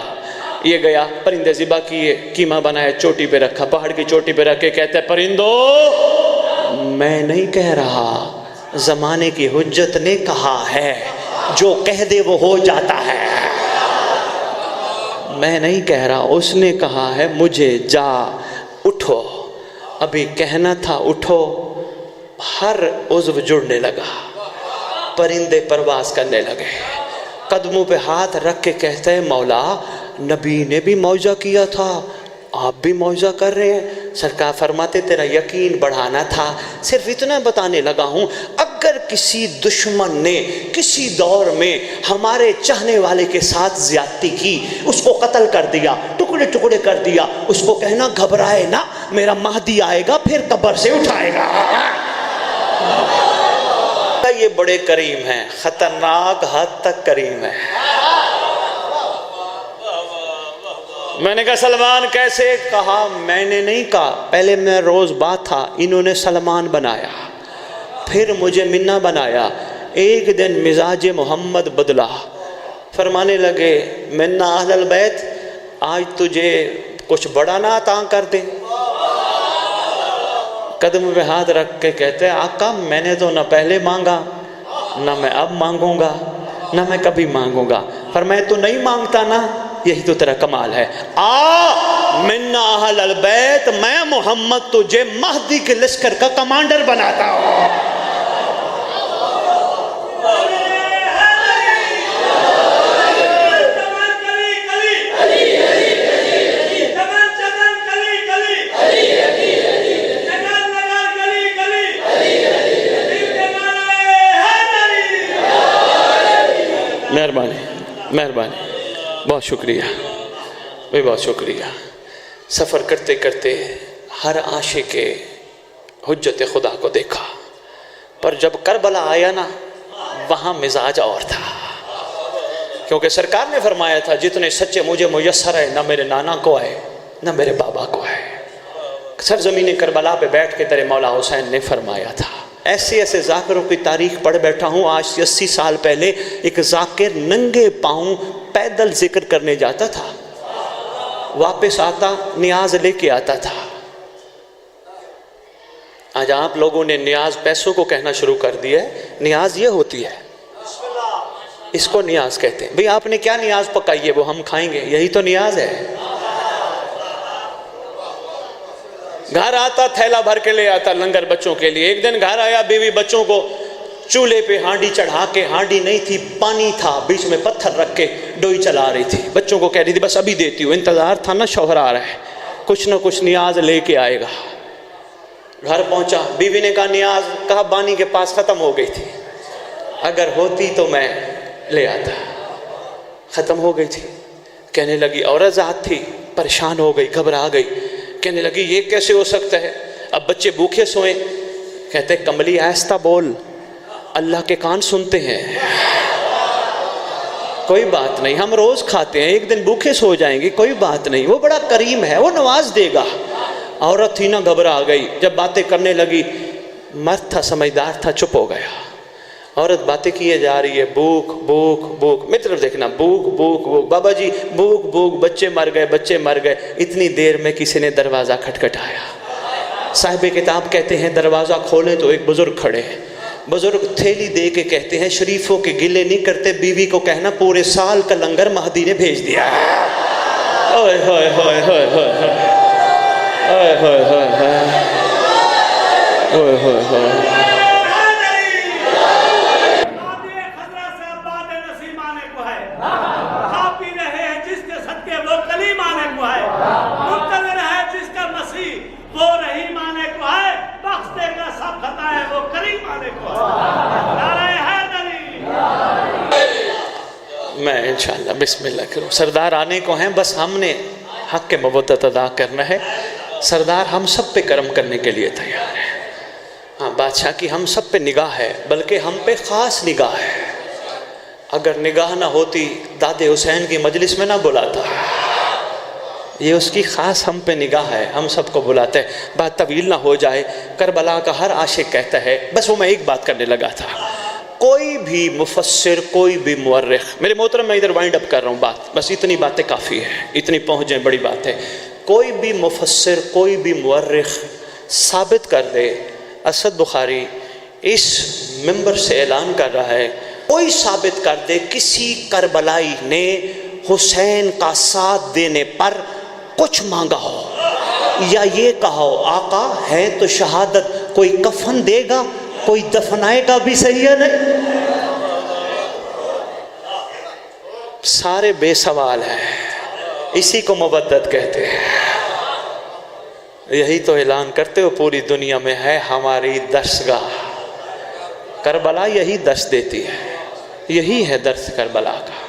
Speaker 1: یہ گیا, پرندے ذبح کیے, قیمہ بنایا, چوٹی پہ رکھا, پہاڑ کی چوٹی پہ رکھ کے کہتے ہیں پرندو میں نہیں کہہ رہا, زمانے کی حجت نے کہا ہے, جو کہہ دے وہ ہو جاتا ہے. میں نہیں کہہ رہا، اس نے کہا ہے مجھے جا اٹھو، ابھی کہنا تھا اٹھو، ہر عضو جڑنے لگا، پرندے پرواز کرنے لگے، قدموں پہ ہاتھ رکھ کے کہتے ہیں مولا نبی نے بھی معجزہ کیا تھا، آپ بھی معجزہ کر رہے ہیں۔ سرکار فرماتے تیرا یقین بڑھانا تھا، صرف اتنا بتانے لگا ہوں، اگر کسی دشمن نے کسی دور میں ہمارے چاہنے والے کے ساتھ زیادتی کی، اس کو قتل کر دیا، ٹکڑے ٹکڑے کر دیا، اس کو کہنا گھبرائے نہ، میرا مہدی آئے گا پھر قبر سے اٹھائے گا۔ یہ بڑے کریم ہیں، خطرناک حد تک کریم ہیں۔ میں نے کہا سلمان کیسے؟ کہا میں نے نہیں کہا، پہلے میں روز بات تھا، انہوں نے سلمان بنایا، پھر مجھے منا بنایا، ایک دن مزاج محمد بدلا، فرمانے لگے منا اہل البیت آج تجھے کچھ بڑا نہ عطا کر دیں۔ قدم پہ ہاتھ رکھ کے کہتے ہیں آقا میں نے تو نہ پہلے مانگا، نہ میں اب مانگوں گا، نہ میں کبھی مانگوں گا، پر میں تو نہیں مانگتا نا، یہی تو تیرا کمال ہے۔ منا اہل البیت، میں محمد تجھے مہدی کے لشکر کا کمانڈر بناتا ہوں۔ مہربانی مہربانی، بہت شکریہ بھائی، بہت شکریہ۔ سفر کرتے کرتے ہر عاشق کے حجت خدا کو دیکھا، پر جب کربلا آیا نا وہاں مزاج اور تھا، کیونکہ سرکار نے فرمایا تھا جتنے سچے مجھے میسر ہے، نہ میرے نانا کو ہے نہ میرے بابا کو ہے۔ سرزمین کربلا پہ بیٹھ کے تیرے مولا حسین نے فرمایا تھا۔ ایسے ایسے ذاکروں کی تاریخ پڑھ بیٹھا ہوں، آج سے 80 سال پہلے ایک ذاکر ننگے پاؤں پیدل ذکر کرنے جاتا تھا، واپس آتا نیاز لے کے آتا تھا۔ آج آپ لوگوں نے نیاز پیسوں کو کہنا شروع کر دیا ہے، نیاز یہ ہوتی ہے، اس کو نیاز کہتے ہیں۔ بھئی آپ نے کیا نیاز پکائی ہے وہ ہم کھائیں گے، یہی تو نیاز ہے۔ گھر آتا تھیلا بھر کے لے آتا لنگر بچوں کے لیے، ایک دن گھر آیا بیوی بچوں کو چولہے پہ ہانڈی چڑھا کے، ہانڈی نہیں تھی پانی تھا، بیچ میں پتھر رکھ کے ڈوئی چلا رہی تھی، بچوں کو کہہ رہی تھی بس ابھی دیتی ہوں، انتظار تھا نا شوہر آ رہا ہے کچھ نہ کچھ نیاز لے کے آئے گا۔ گھر پہنچا، بیوی نے کہا نیاز، کہا بانی کے پاس ختم ہو گئی تھی، اگر ہوتی تو میں لے آتا، ختم ہو گئی تھی۔ کہنے لگی عورت ذات تھی، پریشان ہو گئی، گھبرا گئی، کہنے لگی یہ کیسے ہو سکتا ہے، اب بچے بھوکے سوئیں۔ کہتے کملی آہستہ بول، اللہ کے کان سنتے ہیں، کوئی بات نہیں، ہم روز کھاتے ہیں، ایک دن بھوکے سو جائیں گے، کوئی بات نہیں، وہ بڑا کریم ہے، وہ نواز دے گا۔ عورت تھی نا گھبرا گئی، جب باتیں کرنے لگی، مرد تھا سمجھدار تھا، چپ ہو گیا۔ عورت باتیں کیے جا رہی ہے، بھوک بھوک بھوک، میری طرف دیکھنا، بھوک بھوک بھوک، بابا جی بھوک بھوک، بچے مر گئے بچے مر گئے۔ اتنی دیر میں کسی نے دروازہ کھٹکھٹایا، صاحب کتاب کہتے ہیں دروازہ کھولیں تو ایک بزرگ کھڑے ہیں، بزرگ تھیلی دے کے کہتے ہیں شریفوں کے گلے نہیں کرتے، بیوی کو کہنا پورے سال کا لنگر مہدی نے بھیج دیا ہے۔ اوئے ہوئے ہوئے ہوئے ہوئے ہوئے ہوئے ہوئے ہوئے ہوئے۔ میں انشاءاللہ بسم اللہ کروں، سردار آنے کو ہیں، بس ہم نے حق کے مودت ادا کرنا ہے۔ سردار ہم سب پہ کرم کرنے کے لیے تیار ہے، ہاں بادشاہ کی ہم سب پہ نگاہ ہے، بلکہ ہم پہ خاص نگاہ ہے۔ اگر نگاہ نہ ہوتی داد حسین کی مجلس میں نہ بلاتا، یہ اس کی خاص ہم پہ نگاہ ہے، ہم سب کو بلاتے ہیں۔ بات طویل نہ ہو جائے، کربلا کا ہر عاشق کہتا ہے، بس وہ میں ایک بات کرنے لگا تھا، کوئی بھی مفسر، کوئی بھی مورخ، میرے محترم میں ادھر وائنڈ اپ کر رہا ہوں بات، بس اتنی باتیں کافی ہے، اتنی پہنچ جائیں بڑی بات ہے۔ کوئی بھی مفسر، کوئی بھی مورخ ثابت کر دے، اسد بخاری اس منبر سے اعلان کر رہا ہے، کوئی ثابت کر دے کسی کربلائی نے
Speaker 2: حسین کا ساتھ دینے پر کچھ مانگا ہو، یا یہ کہا ہو آقا ہے تو شہادت، کوئی کفن دے گا کوئی دفنائے گا بھی صحیح ہے نہیں؟ سارے بے سوال ہیں، اسی کو مودت کہتے ہیں۔ یہی تو اعلان کرتے ہو پوری دنیا میں ہے ہماری درسگاہ، کربلا یہی درس دیتی ہے، یہی ہے درس کربلا کا۔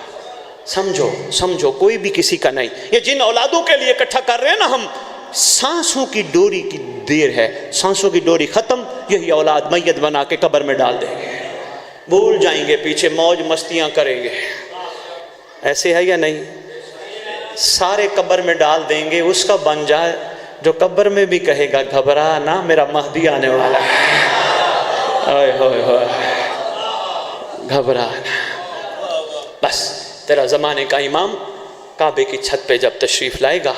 Speaker 2: سمجھو سمجھو، کوئی بھی کسی کا نہیں۔ یہ جن اولادوں کے لیے اکٹھا کر رہے ہیں نا ہم، سانسوں کی ڈوری کی دیر ہے، سانسوں کی ڈوری ختم، یہی اولاد میت بنا کے قبر میں ڈال دیں گے، بھول جائیں گے، پیچھے موج مستیاں کریں گے۔ ایسے ہے یا نہیں؟ سارے قبر میں ڈال دیں گے، اس کا بن جائے جو قبر میں بھی کہے گا گھبرا نہ میرا مہدی آنے والا ہے، اوئے ہوئے ہوئے گھبرا نہ۔ بس تیرا زمانے کا امام کعبے کی چھت پہ جب تشریف لائے گا،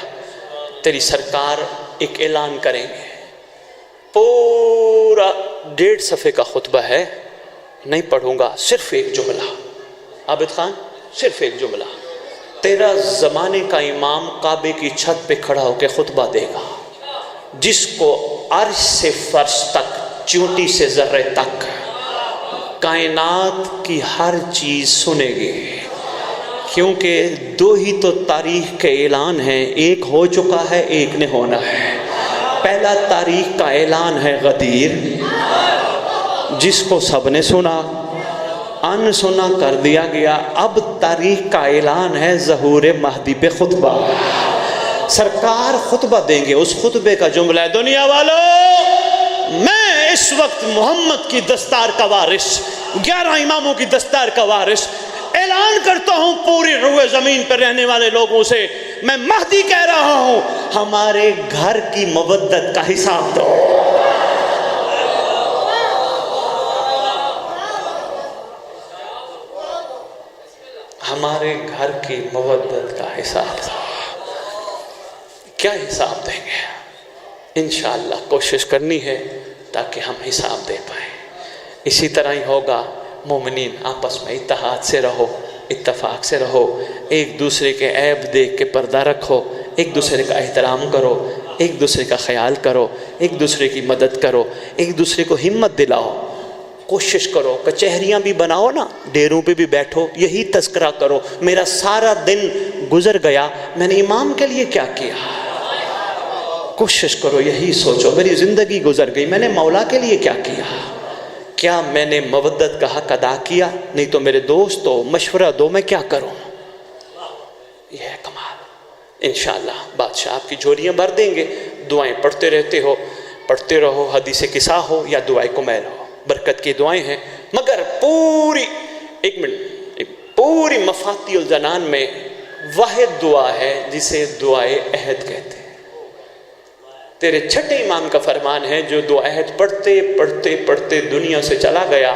Speaker 2: تیری سرکار ایک اعلان کریں گے، پورا 1.5 صفحے کا خطبہ ہے، نہیں پڑھوں گا، صرف ایک جملہ، عابد خان صرف ایک جملہ، تیرا زمانے کا امام کعبے کی چھت پہ کھڑا ہو کے خطبہ دے گا، جس کو عرش سے فرش تک، چونٹی سے ذرے تک، کائنات کی ہر چیز سنے گی، کیونکہ 2 ہی تو تاریخ کے اعلان ہیں، ایک ہو چکا ہے، ایک نے ہونا ہے۔ پہلا تاریخ کا اعلان ہے غدیر، جس کو سب نے سنا، ان سنا کر دیا گیا۔ اب تاریخ کا اعلان ہے ظہور مہدی پہ خطبہ، سرکار خطبہ دیں گے، اس خطبے کا جملہ ہے دنیا والوں، میں اس وقت محمد کی دستار کا وارث، 11 اماموں کی دستار کا وارث اعلان کرتا ہوں پوری روئے زمین پر رہنے والے لوگوں سے، میں مہدی کہہ رہا ہوں ہمارے گھر کی مودت کا حساب دو۔ ہمارے گھر کی مودت کا حساب دو۔ کیا حساب دیں گے؟ انشاءاللہ کوشش کرنی ہے تاکہ ہم حساب دے پائیں۔ اسی طرح ہی ہوگا، مومنین آپس میں اتحاد سے رہو، اتفاق سے رہو، ایک دوسرے کے عیب دیکھ کے پردہ رکھو، ایک دوسرے کا احترام کرو، ایک دوسرے کا خیال کرو، ایک دوسرے کی مدد کرو، ایک دوسرے کو ہمت دلاؤ، کوشش کرو، کچہریاں بھی بناؤ نا، ڈیروں پہ بھی بیٹھو، یہی تذکرہ کرو، میرا سارا دن گزر گیا، میں نے امام کے لیے کیا کیا؟ کوشش کرو، یہی سوچو، میری زندگی گزر گئی، میں نے مولا کے لیے کیا کیا؟ کیا میں نے مودت کا حق ادا کیا؟ نہیں تو میرے دوستو مشورہ دو، میں کیا کروں؟ یہ ہے کمال۔ انشاءاللہ بادشاہ آپ کی جھولیاں بھر دیں گے، دعائیں پڑھتے رہتے ہو، پڑھتے رہو، حدیث قصہ ہو یا دعائیں کمیل ہو، برکت کی دعائیں ہیں۔ مگر پوری مفاتیح الجنان میں واحد دعا ہے جسے دعائے عہد کہتے ہیں۔ تیرے چھٹے امام کا فرمان ہے، جو دعا عہد پڑھتے پڑھتے پڑھتے دنیا سے چلا گیا،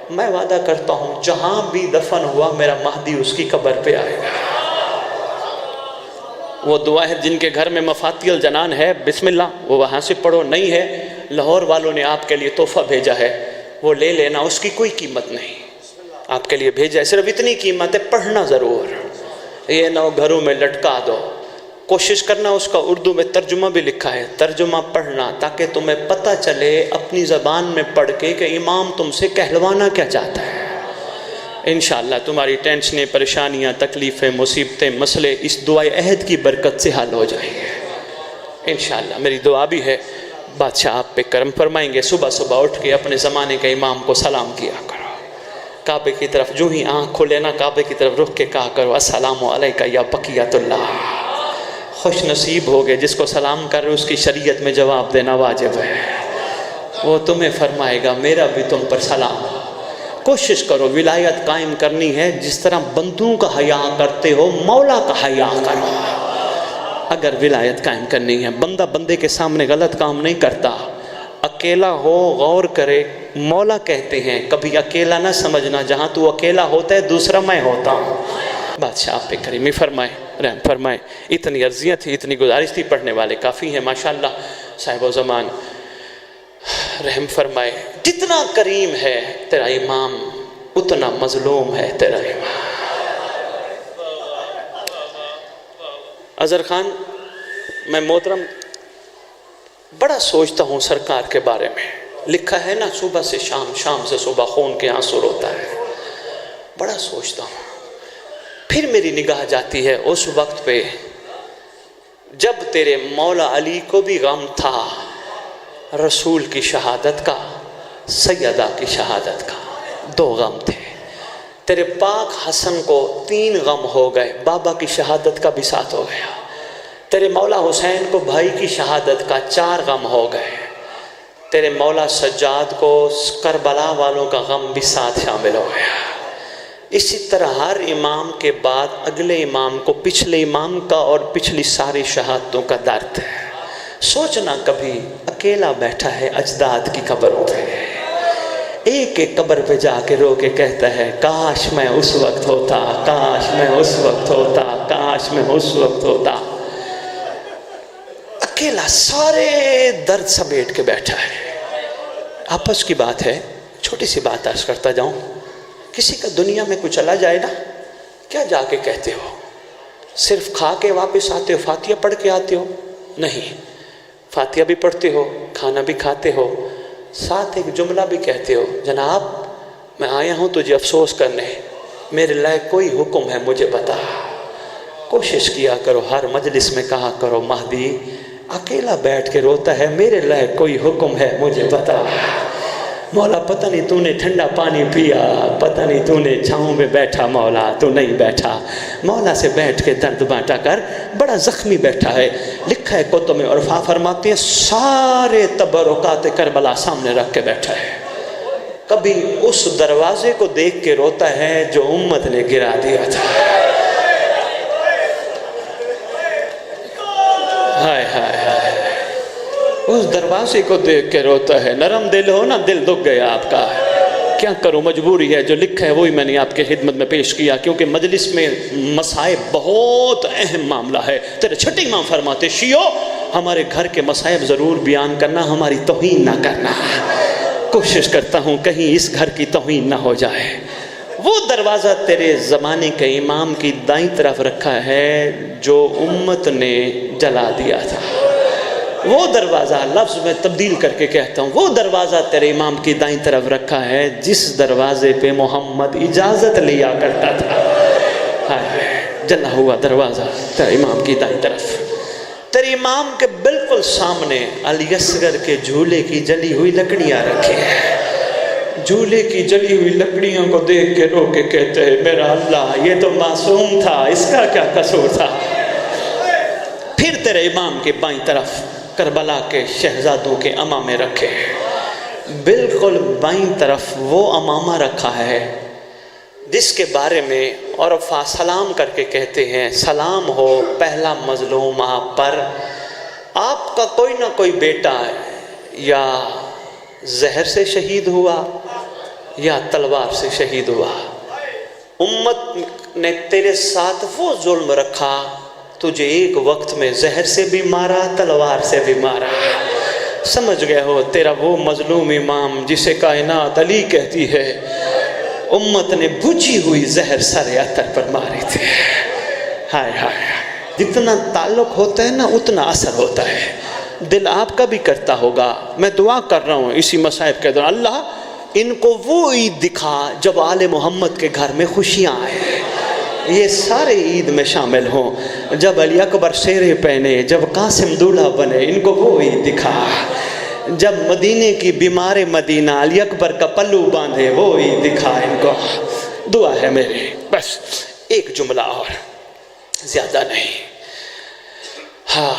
Speaker 2: میں وعدہ کرتا ہوں جہاں بھی دفن ہوا میرا مہدی اس کی قبر پہ آئے گا۔ وہ دعا ہے جن کے گھر میں مفاتیح الجنان ہے، بسم اللہ، وہ وہاں سے پڑھو، نہیں ہے لاہور والوں نے آپ کے لیے تحفہ بھیجا ہے، وہ لے لینا، اس کی کوئی قیمت نہیں، آپ کے لیے بھیجا ہے، صرف اتنی قیمت ہے، پڑھنا ضرور، یہ نہ گھروں میں لٹکا دو، کوشش کرنا، اس کا اردو میں ترجمہ بھی لکھا ہے، ترجمہ پڑھنا تاکہ تمہیں پتہ چلے اپنی زبان میں پڑھ کے کہ امام تم سے کہلوانا کیا چاہتا ہے۔ انشاءاللہ تمہاری ٹینشنیں، پریشانیاں، تکلیفیں، مصیبتیں، مسئلے اس دعائے عہد کی برکت سے حل ہو جائیں گے انشاءاللہ۔ میری دعا بھی ہے بادشاہ آپ پہ کرم فرمائیں گے، صبح صبح اٹھ کے اپنے زمانے کے امام کو سلام کیا کرو، کعبے کی طرف جو ہی آنکھ کھولے نا، کعبے کی طرف رخ کے کہا کرو السلام علیکہ یا بقیۃ اللہ۔ خوش نصیب ہوگے جس کو سلام کر رہے اس کی شریعت میں جواب دینا واجب ہے، وہ تمہیں فرمائے گا میرا بھی تم پر سلام۔ کوشش کرو ولایت قائم کرنی ہے، جس طرح بندوں کا حیا کرتے ہو مولا کا حیا کرو۔ اگر ولایت قائم کرنی ہے، بندہ بندے کے سامنے غلط کام نہیں کرتا، اکیلا ہو غور کرے، مولا کہتے ہیں کبھی اکیلا نہ سمجھنا، جہاں تو اکیلا ہوتا ہے دوسرا میں ہوتا ہوں۔ بادشاہ آپ پہ کریمی فرمائے، رحم فرمائے۔ اتنی عرضیاں تھی، اتنی گزارش تھی، پڑھنے والے کافی ہیں ماشاءاللہ۔ صاحب و زمان رحم فرمائے۔ جتنا کریم ہے تیرا امام اتنا مظلوم ہے تیرا امام۔ اظہر خان، میں محترم بڑا سوچتا ہوں سرکار کے بارے میں. لکھا ہے نا صبح سے شام، شام سے صبح خون کے آنسو روتا ہے. بڑا سوچتا ہوں. پھر میری نگاہ جاتی ہے اس وقت پہ جب تیرے مولا علی کو بھی غم تھا رسول کی شہادت کا، سیدہ کی شہادت کا. 2 غم تھے. تیرے پاک حسن کو 3 غم ہو گئے، بابا کی شہادت کا بھی ساتھ ہو گیا. تیرے مولا حسین کو بھائی کی شہادت کا 4 غم ہو گئے. تیرے مولا سجاد کو کربلا والوں کا غم بھی ساتھ شامل ہو گیا. اسی طرح ہر امام کے بعد اگلے امام کو پچھلے امام کا اور پچھلی ساری شہادتوں کا درد ہے. سوچنا کبھی اکیلا بیٹھا ہے اجداد کی قبروں پہ، ایک ایک قبر پہ جا کے رو کے کہتا ہے کاش میں اس وقت ہوتا، کاش میں اس وقت ہوتا، کاش میں اس وقت ہوتا. اکیلا سارے درد سمیٹ کے بیٹھا ہے. آپس کی بات ہے، چھوٹی سی بات عرض کرتا جاؤں. کسی کا دنیا میں کوئی چلا جائے نا، کیا جا کے کہتے ہو؟ صرف کھا کے واپس آتے ہو، فاتحہ پڑھ کے آتے ہو؟ نہیں، فاتحہ بھی پڑھتے ہو، کھانا بھی کھاتے ہو، ساتھ ایک جملہ بھی کہتے ہو، جناب میں آیا ہوں تجھے افسوس کرنے، میرے لائق کوئی حکم ہے مجھے بتا. کوشش کیا کرو ہر مجلس میں کہا کرو مہدی اکیلا بیٹھ کے روتا ہے، میرے لائق کوئی حکم ہے مجھے بتا. مولا پتہ نہیں تو نے ٹھنڈا پانی پیا، پتہ نہیں تو نے چھاؤں میں بیٹھا، مولا تو نہیں بیٹھا. مولا سے بیٹھ کے درد بانٹا کر. بڑا زخمی بیٹھا ہے. لکھا ہے کتب میں، عرفا فرماتے ہیں سارے تبرکات کربلا سامنے رکھ کے بیٹھا ہے. کبھی اس دروازے کو دیکھ کے روتا ہے جو امت نے گرا دیا تھا. ہائے ہائے ہائے، اس دروازے کو دیکھ کے روتا ہے. نرم دل ہو نا، دل دکھ گیا آپ کا. کیا کروں، مجبوری ہے. جو لکھا ہے وہی میں نے آپ کے خدمت میں پیش کیا، کیونکہ مجلس میں مصائب بہت اہم معاملہ ہے. تیرے چھٹے امام فرماتے شیعو ہمارے گھر کے مصائب ضرور بیان کرنا، ہماری توہین نہ کرنا. کوشش کرتا ہوں کہیں اس گھر کی توہین نہ ہو جائے. وہ دروازہ تیرے زمانے کے امام کی دائیں طرف رکھا ہے جو امت نے جلا دیا تھا. وہ دروازہ، لفظ میں تبدیل کر کے کہتا ہوں، وہ دروازہ تیرے امام کی دائیں طرف رکھا ہے جس دروازے پہ محمد اجازت لیا کرتا تھا. ہائے، جلا ہوا دروازہ تیرے امام کی دائیں طرف. تیرے امام کے بالکل سامنے علی اصغر کے جھولے کی جلی ہوئی لکڑیاں رکھی ہیں. جھولے کی جلی ہوئی لکڑیوں کو دیکھ کے رو کے کہتے ہیں میرا اللہ یہ تو معصوم تھا، اس کا کیا قصور تھا. پھر تیرے امام کے بائیں طرف کربلا کے شہزادوں کے امامے رکھے. بالکل بائیں طرف وہ امامہ رکھا ہے جس کے بارے میں عرفا سلام کر کے کہتے ہیں سلام ہو پہلا مظلوم آپ پر، آپ کا کوئی نہ کوئی بیٹا یا زہر سے شہید ہوا یا تلوار سے شہید ہوا. امت نے تیرے ساتھ وہ ظلم رکھا، تجھے ایک وقت میں زہر سے بھی مارا، تلوار سے بھی مارا. سمجھ گئے ہو تیرا وہ مظلوم امام جسے کائنات علی کہتی ہے امت نے بجھی ہوئی زہر سر عطر پر ماری تھی. ہائے ہائے، جتنا تعلق ہوتا ہے نا اتنا اثر ہوتا ہے. دل آپ کا بھی کرتا ہوگا. میں دعا کر رہا ہوں اسی مصائب کے دوران اللہ ان کو وہ عید دکھا جب آل محمد کے گھر میں خوشیاں آئے، یہ سارے عید میں شامل ہوں. جب علی اکبر شیرے پہنے، جب قاسم دولہا بنے، ان کو وہ عید دکھا. جب مدینے کی بیمار مدینہ علی اکبر کا پلو باندھے، وہ عید دکھا ان کو. دعا ہے میری، بس ایک جملہ اور، زیادہ نہیں. ہاں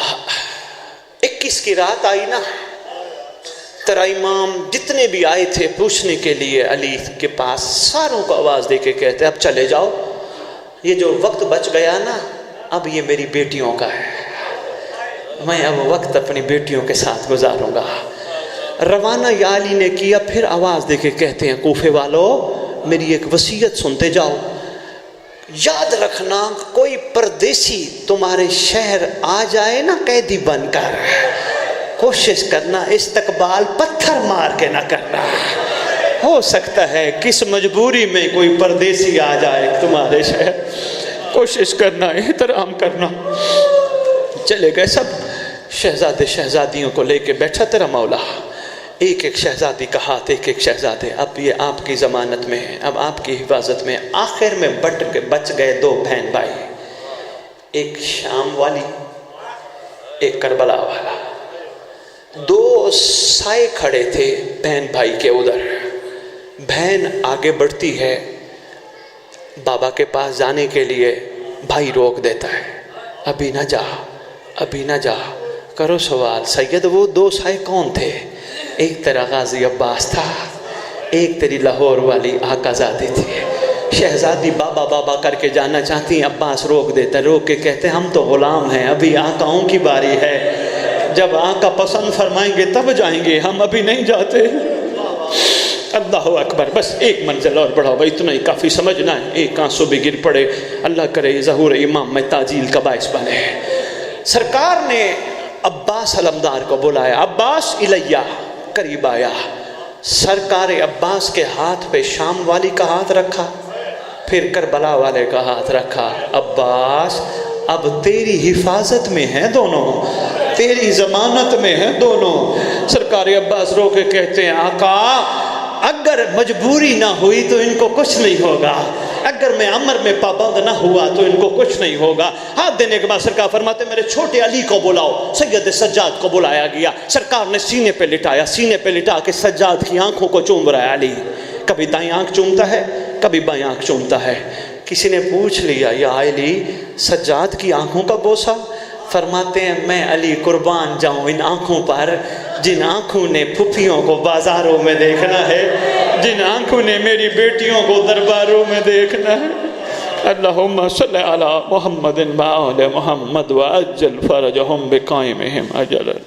Speaker 2: 21 کی رات آئی نا، تیرا امام جتنے بھی آئے تھے پوچھنے کے لیے علی کے پاس، ساروں کو آواز دے کے کہتے اب چلے جاؤ، یہ جو وقت بچ گیا نا اب یہ میری بیٹیوں کا ہے، میں اب وقت اپنی بیٹیوں کے ساتھ گزاروں گا. روانہ یا علی نے کیا. پھر آواز دے کے کہتے ہیں کوفے والو میری ایک وصیت سنتے جاؤ، یاد رکھنا کوئی پردیسی تمہارے شہر آ جائے نا قیدی بن کر، کوشش کرنا استقبال پتھر مار کے نہ کرنا. ہو سکتا ہے کس مجبوری میں کوئی پردیسی آ جائے تمہارے شہر، کوشش کرنا احترام کرنا. چلے گئے سب شہزادے شہزادیوں کو لے کے بیٹھا تیرا مولا، ایک ایک شہزادی کا ہاتھ، ایک ایک شہزادے، اب یہ آپ کی ضمانت میں ہے، اب آپ کی حفاظت میں۔ آخر میں بچ گئے دو بہن بھائی، ایک شام والی ایک کربلا والا، دو سائے کھڑے تھے بہن بھائی کے ادھر۔ بہن آگے بڑھتی ہے بابا کے پاس جانے کے لیے، بھائی روک دیتا ہے، ابھی نہ جا، ابھی نہ جا، کرو سوال۔ سید وہ دو سائے کون تھے؟ ایک تیرا غازی عباس تھا، ایک تیری لاہور والی آقا زادی تھی۔ شہزادی بابا بابا کر کے جانا چاہتی ہیں، عباس روک دیتا، روک کے کہتے ہم تو غلام ہیں، ابھی آقاؤں کی باری ہے، جب آقا پسند فرمائیں گے تب جائیں گے، ہم ابھی نہیں جاتے۔ اللہ اکبر، بس ایک منزل اور بڑھاؤ بھائی، اتنا ہی کافی سمجھنا ہے۔ ایک آنسو بھی گر پڑے، اللہ کرے ظہور امام میں تعجیل کا باعث بنے۔ سرکار نے عباس علمدار کو بلایا، عباس الیہ، قریب آیا، سرکار عباس کے ہاتھ پہ شام والی کا ہاتھ رکھا، پھر کربلا والے کا ہاتھ رکھا۔ عباس اب تیری حفاظت میں ہیں دونوں، تیری ضمانت میں ہیں دونوں۔ سرکار عباس رو کے کہتے ہیں آقا اگر مجبوری نہ ہوئی تو ان کو کچھ نہیں ہوگا، اگر میں امر میں پابند نہ ہوا تو ان کو کچھ نہیں ہوگا۔ ہاتھ دینے کے بعد سرکار فرماتے میرے چھوٹے علی کو بلاؤ۔ سید سجاد کو بلایا گیا، سرکار نے سینے پہ لٹایا، سینے پہ لٹا کے سجاد کی آنکھوں کو چوم رہا ہے علی، کبھی دائیں آنکھ چومتا ہے کبھی بائیں آنکھ چومتا ہے۔ کسی نے پوچھ لیا یا علی سجاد کی آنکھوں کا بوسہ؟ فرماتے ہیں میں علی قربان جاؤں ان آنکھوں پر جن آنکھوں نے پھپھیوں کو بازاروں میں دیکھنا ہے، جن آنکھوں نے میری بیٹیوں کو درباروں میں دیکھنا ہے۔ اللہم صلی علی محمد وآل محمد وعجل فرجہم بقائمہم اجلا۔